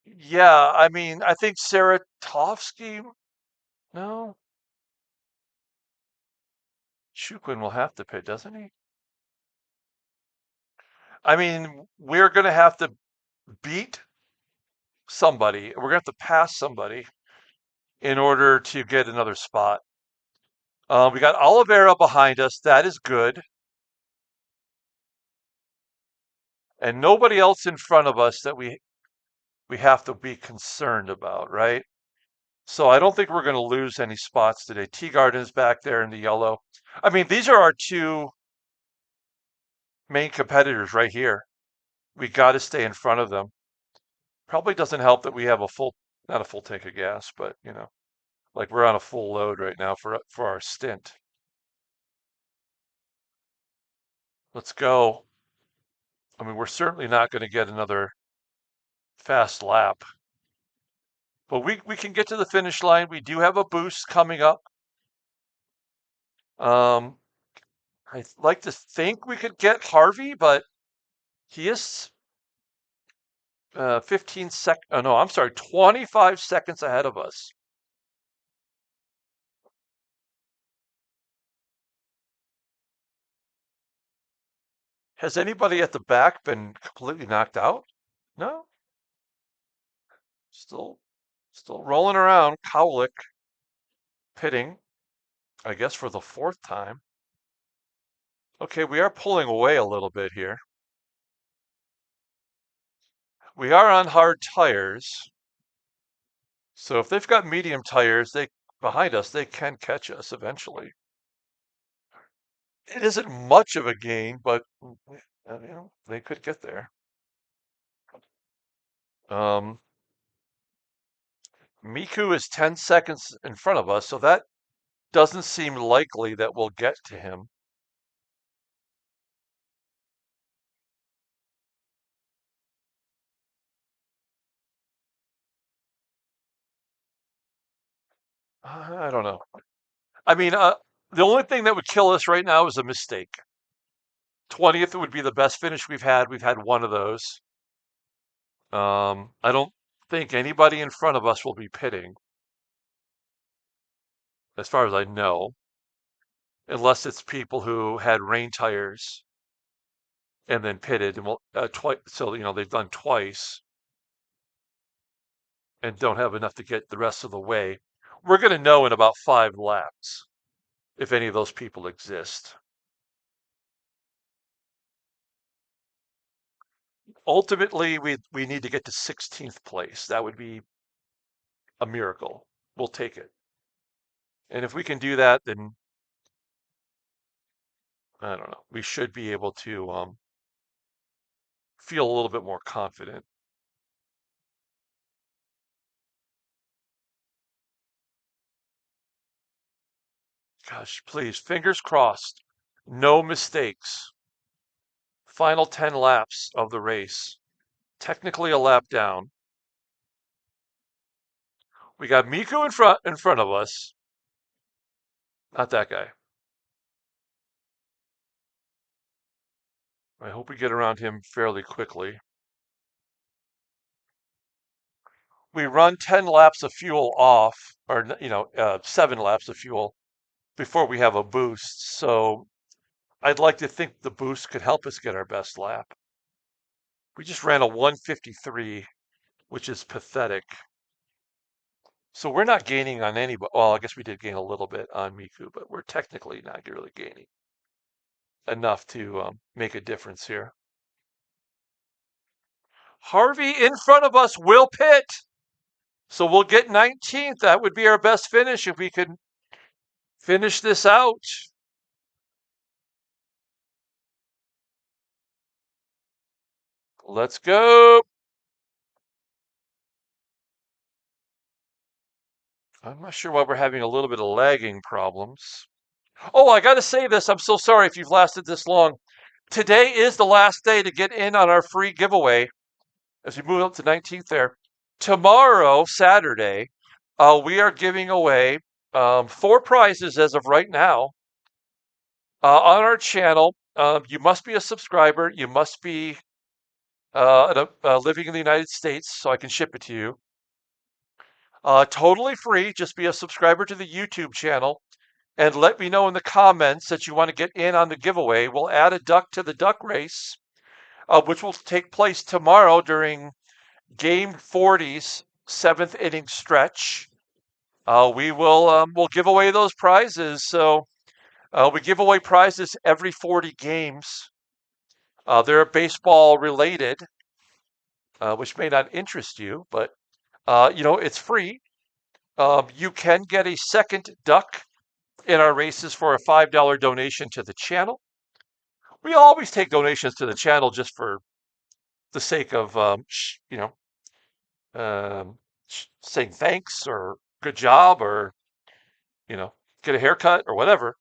yeah, I mean, I think Saratovsky, no, Chukwin will have to pay, doesn't he? I mean, we're going to have to beat somebody. We're going to have to pass somebody in order to get another spot. We got Oliveira behind us. That is good. And nobody else in front of us that we have to be concerned about, right? So I don't think we're going to lose any spots today. Teagarden is back there in the yellow. I mean, these are our two main competitors right here. We got to stay in front of them. Probably doesn't help that we have not a full tank of gas, but like we're on a full load right now for our stint. Let's go. I mean, we're certainly not going to get another fast lap, but we can get to the finish line. We do have a boost coming up. Um, I'd like to think we could get Harvey, but he is 15 sec. Oh no, I'm sorry, 25 seconds ahead of us. Has anybody at the back been completely knocked out? No, still, still rolling around. Cowlick pitting, I guess for the fourth time. Okay, we are pulling away a little bit here. We are on hard tires, so if they've got medium tires, they behind us, they can catch us eventually. It isn't much of a gain, but they could get there. Um, Miku is 10 seconds in front of us, so that doesn't seem likely that we'll get to him. I don't know. I mean, the only thing that would kill us right now is a mistake. 20th would be the best finish we've had. We've had one of those. I don't think anybody in front of us will be pitting, as far as I know, unless it's people who had rain tires and then pitted and twice. So they've done twice and don't have enough to get the rest of the way. We're going to know in about 5 laps if any of those people exist. Ultimately, we need to get to 16th place. That would be a miracle. We'll take it. And if we can do that, then I don't know. We should be able to feel a little bit more confident. Gosh, please, fingers crossed. No mistakes. Final 10 laps of the race. Technically a lap down. We got Miku in front of us. Not that guy. I hope we get around him fairly quickly. We run 10 laps of fuel off, or 7 laps of fuel before we have a boost. So I'd like to think the boost could help us get our best lap. We just ran a 153, which is pathetic. So we're not gaining on anybody. Well, I guess we did gain a little bit on Miku, but we're technically not really gaining enough to make a difference here. Harvey in front of us will pit. So we'll get 19th. That would be our best finish if we could finish this out. Let's go. I'm not sure why we're having a little bit of lagging problems. Oh, I got to say this. I'm so sorry if you've lasted this long. Today is the last day to get in on our free giveaway as we move up to 19th there. Tomorrow, Saturday, we are giving away 4 prizes as of right now on our channel. You must be a subscriber. You must be living in the United States so I can ship it to you. Totally free. Just be a subscriber to the YouTube channel and let me know in the comments that you want to get in on the giveaway. We'll add a duck to the duck race, which will take place tomorrow during Game 40's 7th inning stretch. we'll give away those prizes. So we give away prizes every 40 games. They're baseball related, which may not interest you, but it's free. You can get a second duck in our races for a $5 donation to the channel. We always take donations to the channel just for the sake of, um, saying thanks or good job or, you know, get a haircut or whatever.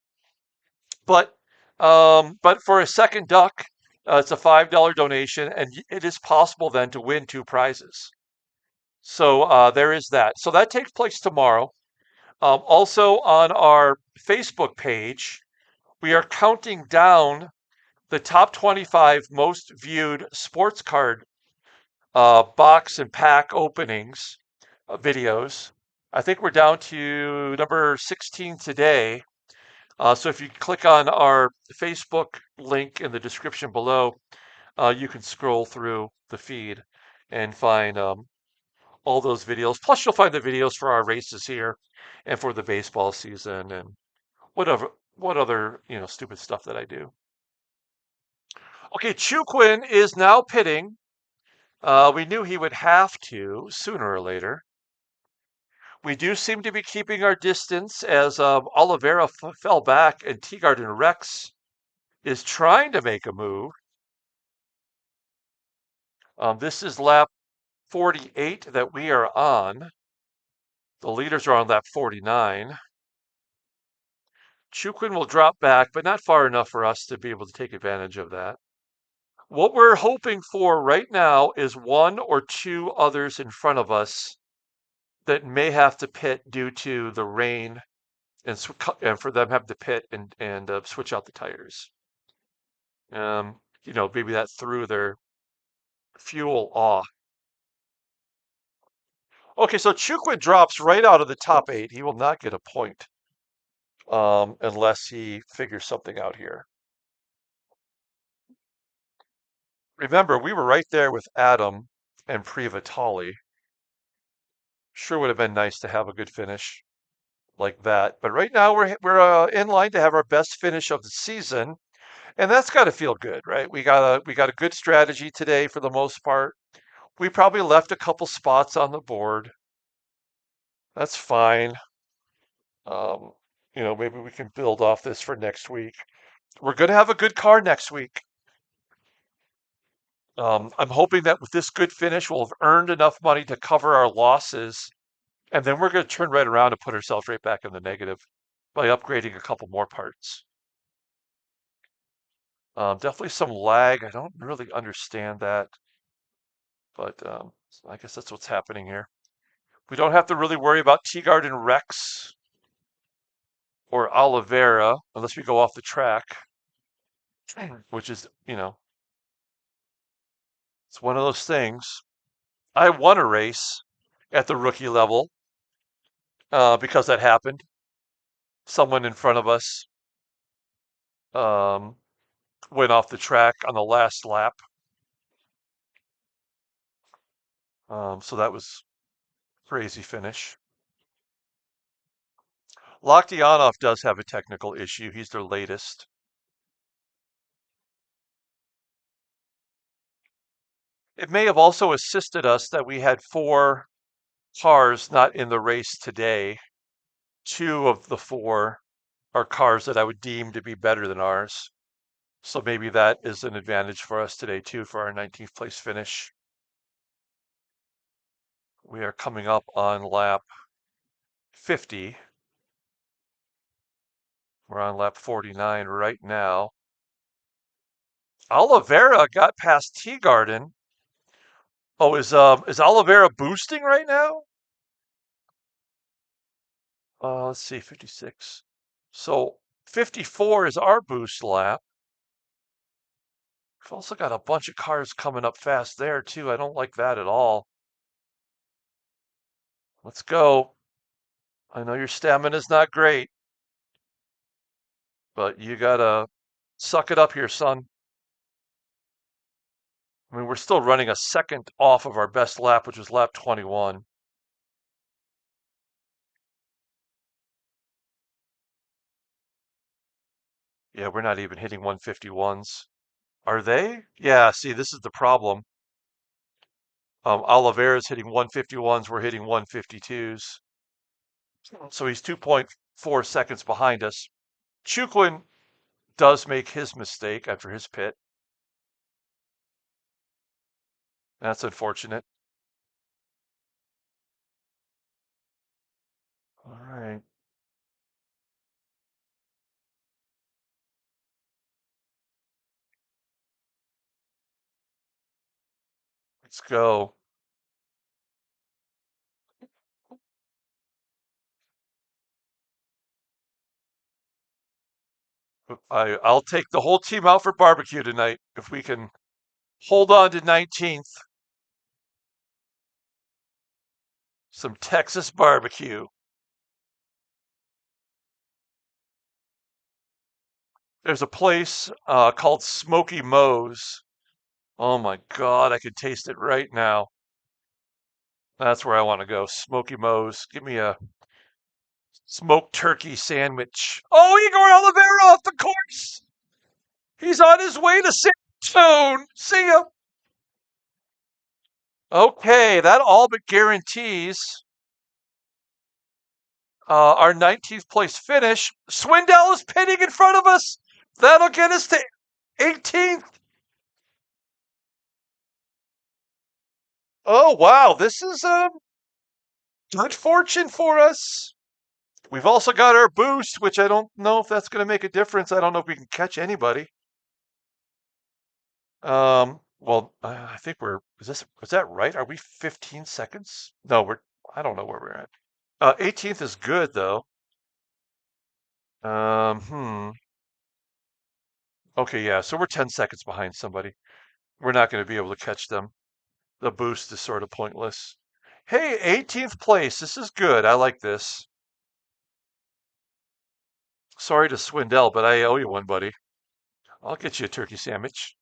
But for a second duck, it's a $5 donation, and it is possible then to win two prizes. So there is that. So that takes place tomorrow. Also on our Facebook page, we are counting down the top 25 most viewed sports card box and pack openings videos. I think we're down to number 16 today. So if you click on our Facebook link in the description below, you can scroll through the feed and find all those videos. Plus, you'll find the videos for our races here and for the baseball season and whatever, what other stupid stuff that I do. Okay, Chuquin is now pitting. We knew he would have to sooner or later. We do seem to be keeping our distance as Oliveira fell back and Teagard Rex is trying to make a move. This is lap 48 that we are on. The leaders are on lap 49. Chuquin will drop back, but not far enough for us to be able to take advantage of that. What we're hoping for right now is one or two others in front of us that may have to pit due to the rain and for them have to pit and switch out the tires. Maybe that threw their fuel off. Okay, so Chukwin drops right out of the top 8. He will not get a point unless he figures something out here. Remember, we were right there with Adam and Privatali. Sure would have been nice to have a good finish like that. But right now we're in line to have our best finish of the season, and that's got to feel good, right? We got a good strategy today for the most part. We probably left a couple spots on the board. That's fine. Um, maybe we can build off this for next week. We're going to have a good car next week. I'm hoping that with this good finish, we'll have earned enough money to cover our losses, and then we're going to turn right around and put ourselves right back in the negative by upgrading a couple more parts. Definitely some lag. I don't really understand that, but I guess that's what's happening here. We don't have to really worry about Teagard and Rex or Oliveira unless we go off the track, which is, it's one of those things. I won a race at the rookie level because that happened. Someone in front of us um, went off the track on the last lap. So that was crazy finish. Lokdianov does have a technical issue. He's their latest. It may have also assisted us that we had 4 cars not in the race today. 2 of the 4 are cars that I would deem to be better than ours. So maybe that is an advantage for us today too for our 19th place finish. We are coming up on lap 50. We're on lap 49 right now. Oliveira got past Teagarden. Oh, is Oliveira boosting right now? Let's see, 56. So 54 is our boost lap. We've also got a bunch of cars coming up fast there too. I don't like that at all. Let's go. I know your stamina's not great, but you gotta suck it up here, son. I mean, we're still running a second off of our best lap, which was lap 21. Yeah, we're not even hitting 151s. Are they? Yeah, see, this is the problem. Oliveira's hitting 151s, we're hitting 152s. So he's 2.4 seconds behind us. Chukwin does make his mistake after his pit. That's unfortunate. All right. Let's go. I'll take the whole team out for barbecue tonight if we can hold on to 19th. Some Texas barbecue. There's a place called Smoky Moe's. Oh my God, I could taste it right now. That's where I want to go. Smoky Moe's. Give me a smoked turkey sandwich. Oh, Igor Oliveira off the course. He's on his way to San Antonio. See ya. Okay, that all but guarantees our 19th place finish. Swindell is pitting in front of us. That'll get us to 18th. Oh, wow. This is good fortune for us. We've also got our boost, which I don't know if that's going to make a difference. I don't know if we can catch anybody. Well, I think is that right? Are we 15 seconds? No, I don't know where we're at. 18th is good though. Hmm. Okay, yeah, so we're 10 seconds behind somebody. We're not going to be able to catch them. The boost is sort of pointless. Hey, 18th place. This is good. I like this. Sorry to Swindell, but I owe you one, buddy. I'll get you a turkey sandwich.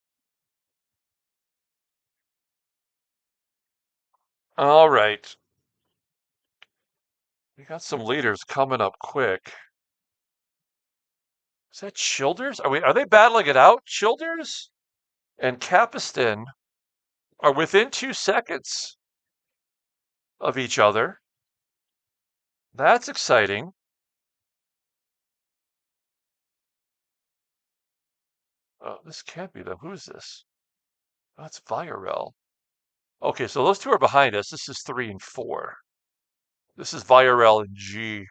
All right. We got some leaders coming up quick. Is that Childers? Are they battling it out? Childers and Capiston are within 2 seconds of each other. That's exciting. Oh, this can't be them. Who's this? That's Viorel. Okay, so those two are behind us. This is 3 and 4. This is Viorel and G.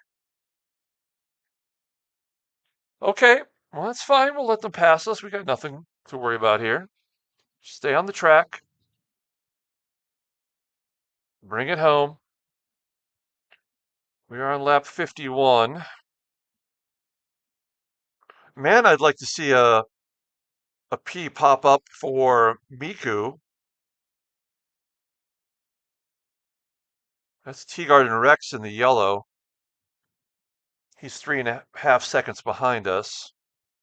Okay, well, that's fine. We'll let them pass us. We got nothing to worry about here. Stay on the track. Bring it home. We are on lap 51. Man, I'd like to see a P pop up for Miku. That's Teagard and Rex in the yellow. He's 3.5 seconds behind us.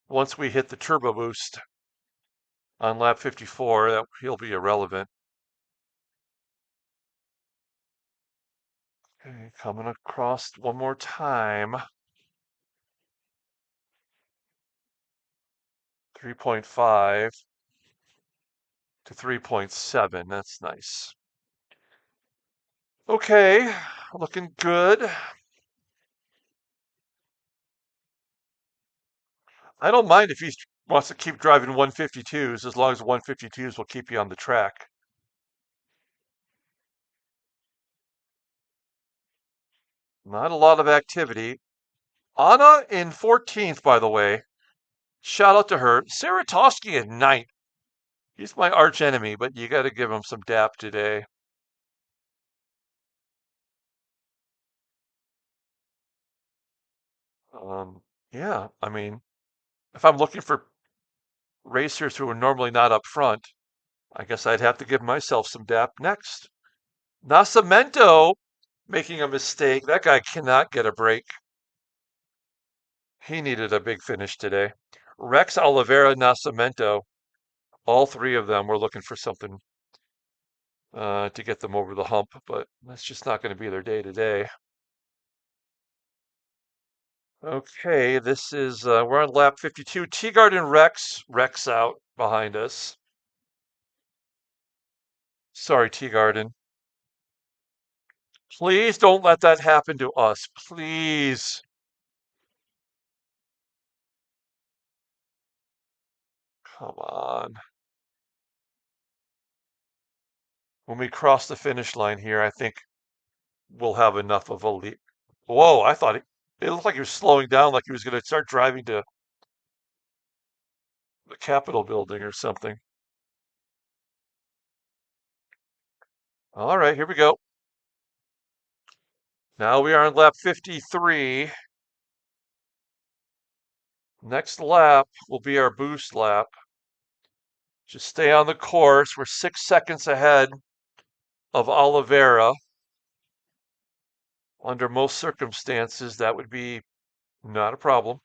Once we hit the turbo boost on lap 54, he'll be irrelevant. Okay, coming across one more time. 3.5 to 3.7. That's nice. Okay, looking good. I don't mind if he wants to keep driving 152s as long as 152s will keep you on the track. Not a lot of activity. Anna in 14th, by the way. Shout out to her. Saratowski in 9th. He's my arch enemy, but you got to give him some dap today. Yeah, I mean, if I'm looking for racers who are normally not up front, I guess I'd have to give myself some dap next. Nascimento making a mistake. That guy cannot get a break. He needed a big finish today. Rex Oliveira Nascimento, all three of them were looking for something to get them over the hump, but that's just not going to be their day today. Okay, this is we're on lap 52. Teagard and Rex out behind us. Sorry, Teagarden. Please don't let that happen to us. Please. Come on. When we cross the finish line here, I think we'll have enough of a lead. Whoa, I thought it looked like he was slowing down, like he was going to start driving to the Capitol building or something. All right, here we go. Now we are on lap 53. Next lap will be our boost lap. Just stay on the course. We're 6 seconds ahead of Oliveira. Under most circumstances, that would be not a problem.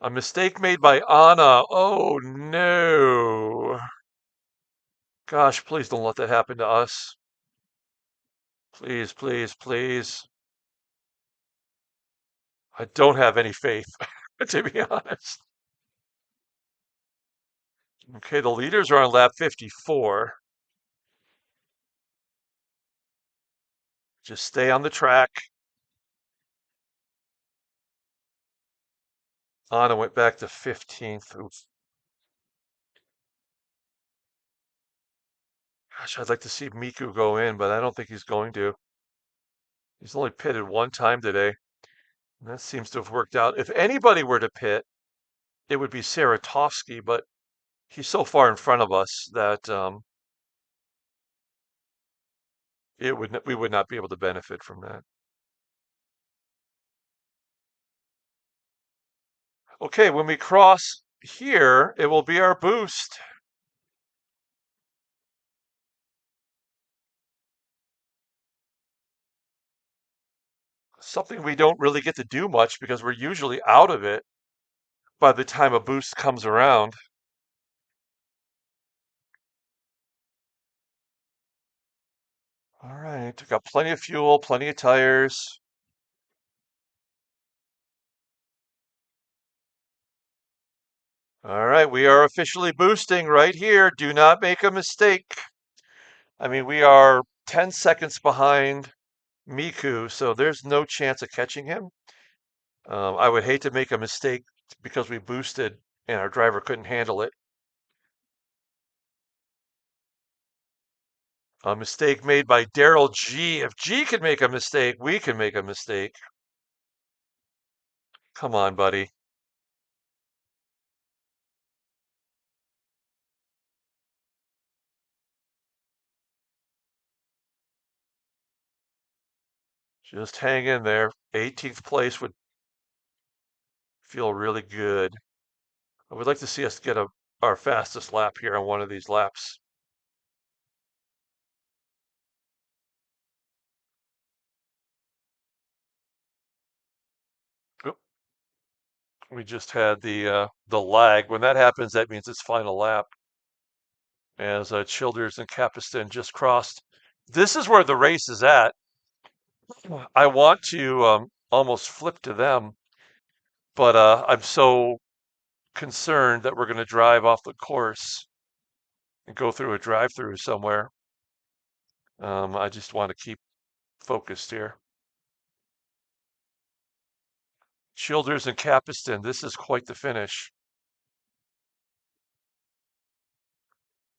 A mistake made by Anna. Oh no. Gosh, please don't let that happen to us. Please, please, please. I don't have any faith, to be honest. Okay, the leaders are on lap 54. Just stay on the track. Anna went back to 15th. Oof. Gosh, I'd like to see Miku go in, but I don't think he's going to. He's only pitted one time today. And that seems to have worked out. If anybody were to pit, it would be Saratovsky, but he's so far in front of us that we would not be able to benefit from that. Okay, when we cross here, it will be our boost. Something we don't really get to do much because we're usually out of it by the time a boost comes around. All right, got plenty of fuel, plenty of tires. All right, we are officially boosting right here. Do not make a mistake. I mean, we are 10 seconds behind Miku, so there's no chance of catching him. I would hate to make a mistake because we boosted and our driver couldn't handle it. A mistake made by Daryl G. If G can make a mistake, we can make a mistake. Come on, buddy. Just hang in there. 18th place would feel really good. I would like to see us get our fastest lap here on one of these laps. Oop, we just had the lag. When that happens, that means it's final lap. As Childers and Capiston just crossed. This is where the race is at. I want to almost flip to them, but I'm so concerned that we're going to drive off the course and go through a drive-through somewhere. I just want to keep focused here. Childers and Capiston, this is quite the finish.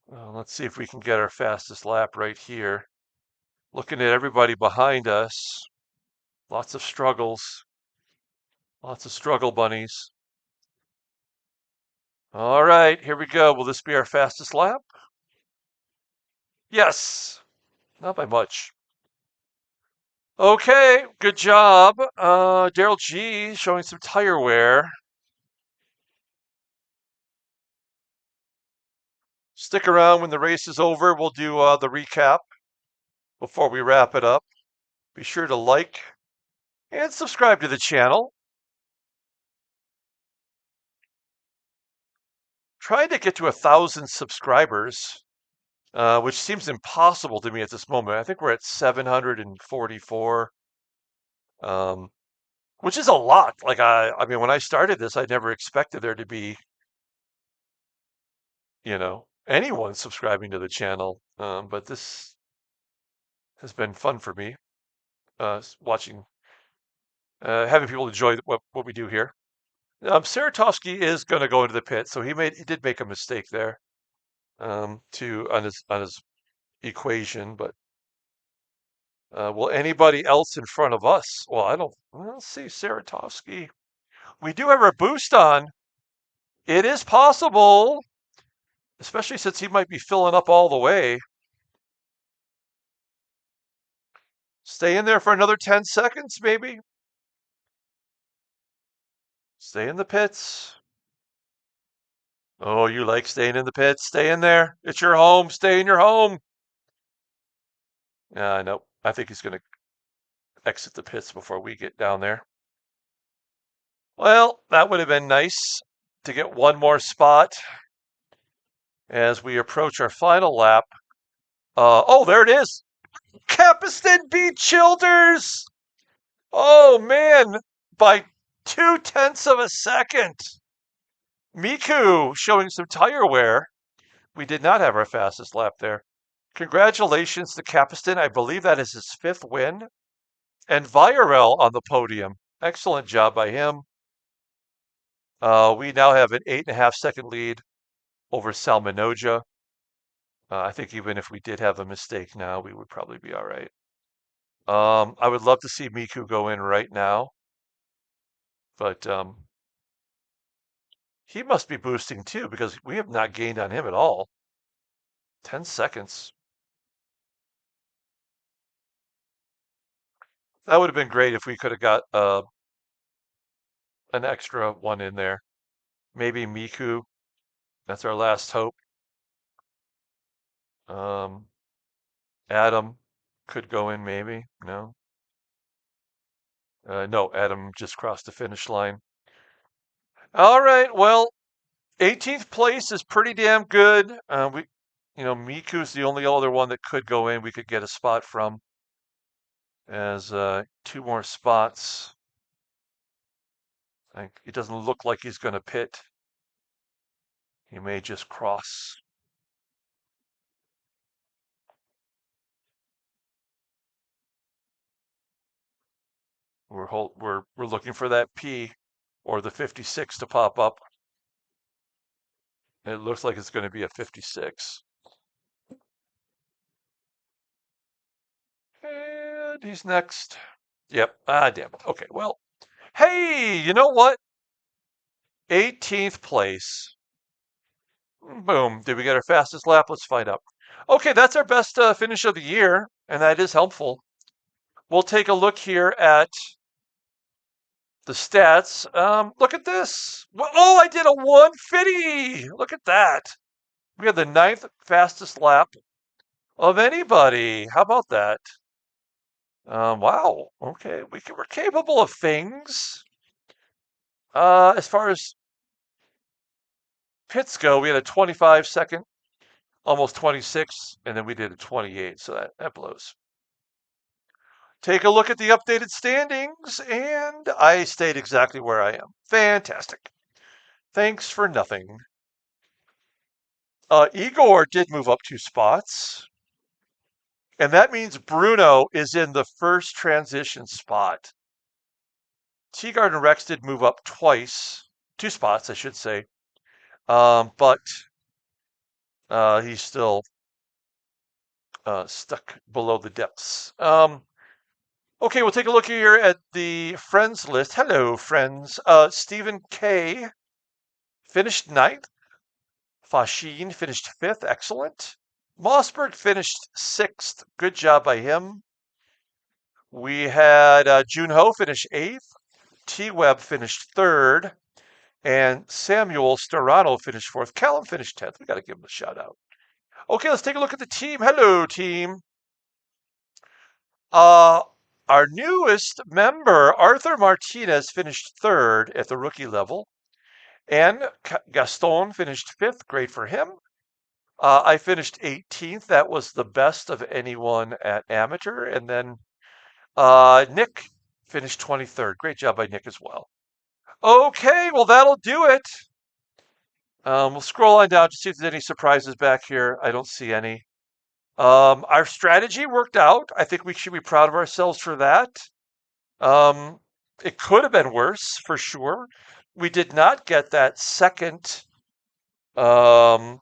Let's see if we can get our fastest lap right here. Looking at everybody behind us, lots of struggles, lots of struggle bunnies. All right, here we go. Will this be our fastest lap? Yes, not by much. Okay, good job. Daryl G showing some tire wear. Stick around when the race is over. We'll do the recap before we wrap it up. Be sure to like and subscribe to the channel. Trying to get to 1,000 subscribers, which seems impossible to me at this moment. I think we're at 744. which is a lot. Like I mean, when I started this, I never expected there to be, anyone subscribing to the channel. But this has been fun for me, watching, having people enjoy what we do here. Saratovsky is going to go into the pit, so he did make a mistake there, to on his equation. But will anybody else in front of us? Well, I don't. Well, let's see, Saratovsky. We do have our boost on. It is possible, especially since he might be filling up all the way. Stay in there for another 10 seconds, maybe. Stay in the pits. Oh, you like staying in the pits? Stay in there. It's your home. Stay in your home. No, I think he's going to exit the pits before we get down there. Well, that would have been nice to get one more spot as we approach our final lap. Oh, there it is. Capiston beat Childers. Oh, man, by 0.2 of a second. Miku showing some tire wear. We did not have our fastest lap there. Congratulations to Capiston. I believe that is his 5th win. And Viorel on the podium. Excellent job by him. We now have an 8.5-second lead over Salminoja. I think even if we did have a mistake now, we would probably be all right. I would love to see Miku go in right now, but he must be boosting too because we have not gained on him at all. 10 seconds. That would have been great if we could have got an extra one in there. Maybe Miku. That's our last hope. Adam could go in maybe. No. No, Adam just crossed the finish line. All right, well, 18th place is pretty damn good. Miku's the only other one that could go in. We could get a spot from as 2 more spots. It doesn't look like he's going to pit. He may just cross. We're looking for that P or the 56 to pop up. It looks like it's going to be a 56. And he's next. Yep. Damn it. Okay, well, hey, you know what? 18th place. Boom. Did we get our fastest lap? Let's find out. Okay, that's our best finish of the year, and that is helpful. We'll take a look here at the stats. Look at this. Oh, I did a 150. Look at that. We had the 9th fastest lap of anybody. How about that? Wow. Okay, we're capable of things. As far as pits go, we had a 25-second, almost 26, and then we did a 28, so that blows. Take a look at the updated standings, and I stayed exactly where I am. Fantastic. Thanks for nothing. Igor did move up 2 spots, and that means Bruno is in the first transition spot. Teagard and Rex did move up twice, 2 spots, I should say, but he's still stuck below the depths. Okay, we'll take a look here at the friends list. Hello, friends. Stephen K. finished 9th. Fashin finished 5th. Excellent. Mossberg finished 6th. Good job by him. We had Junho finish 8th. T-Web finished 3rd. And Samuel Storano finished 4th. Callum finished 10th. We got to give him a shout out. Okay, let's take a look at the team. Hello, team. Our newest member, Arthur Martinez, finished 3rd at the rookie level. And Gaston finished 5th. Great for him. I finished 18th. That was the best of anyone at amateur. And then Nick Finished 23rd. Great job by Nick as well. Okay, well, that'll do it. We'll scroll on down to see if there's any surprises back here. I don't see any. Our strategy worked out. I think we should be proud of ourselves for that. Um, it could have been worse for sure. We did not get that second um,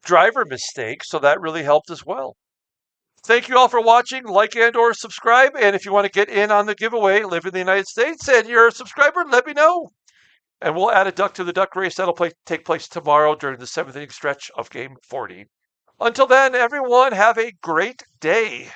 driver mistake, so that really helped as well. Thank you all for watching. Like and or subscribe. And if you want to get in on the giveaway, live in the United States, and you're a subscriber, let me know. And we'll add a duck to the duck race. That'll take place tomorrow during the 7th inning stretch of Game 40. Until then, everyone, have a great day.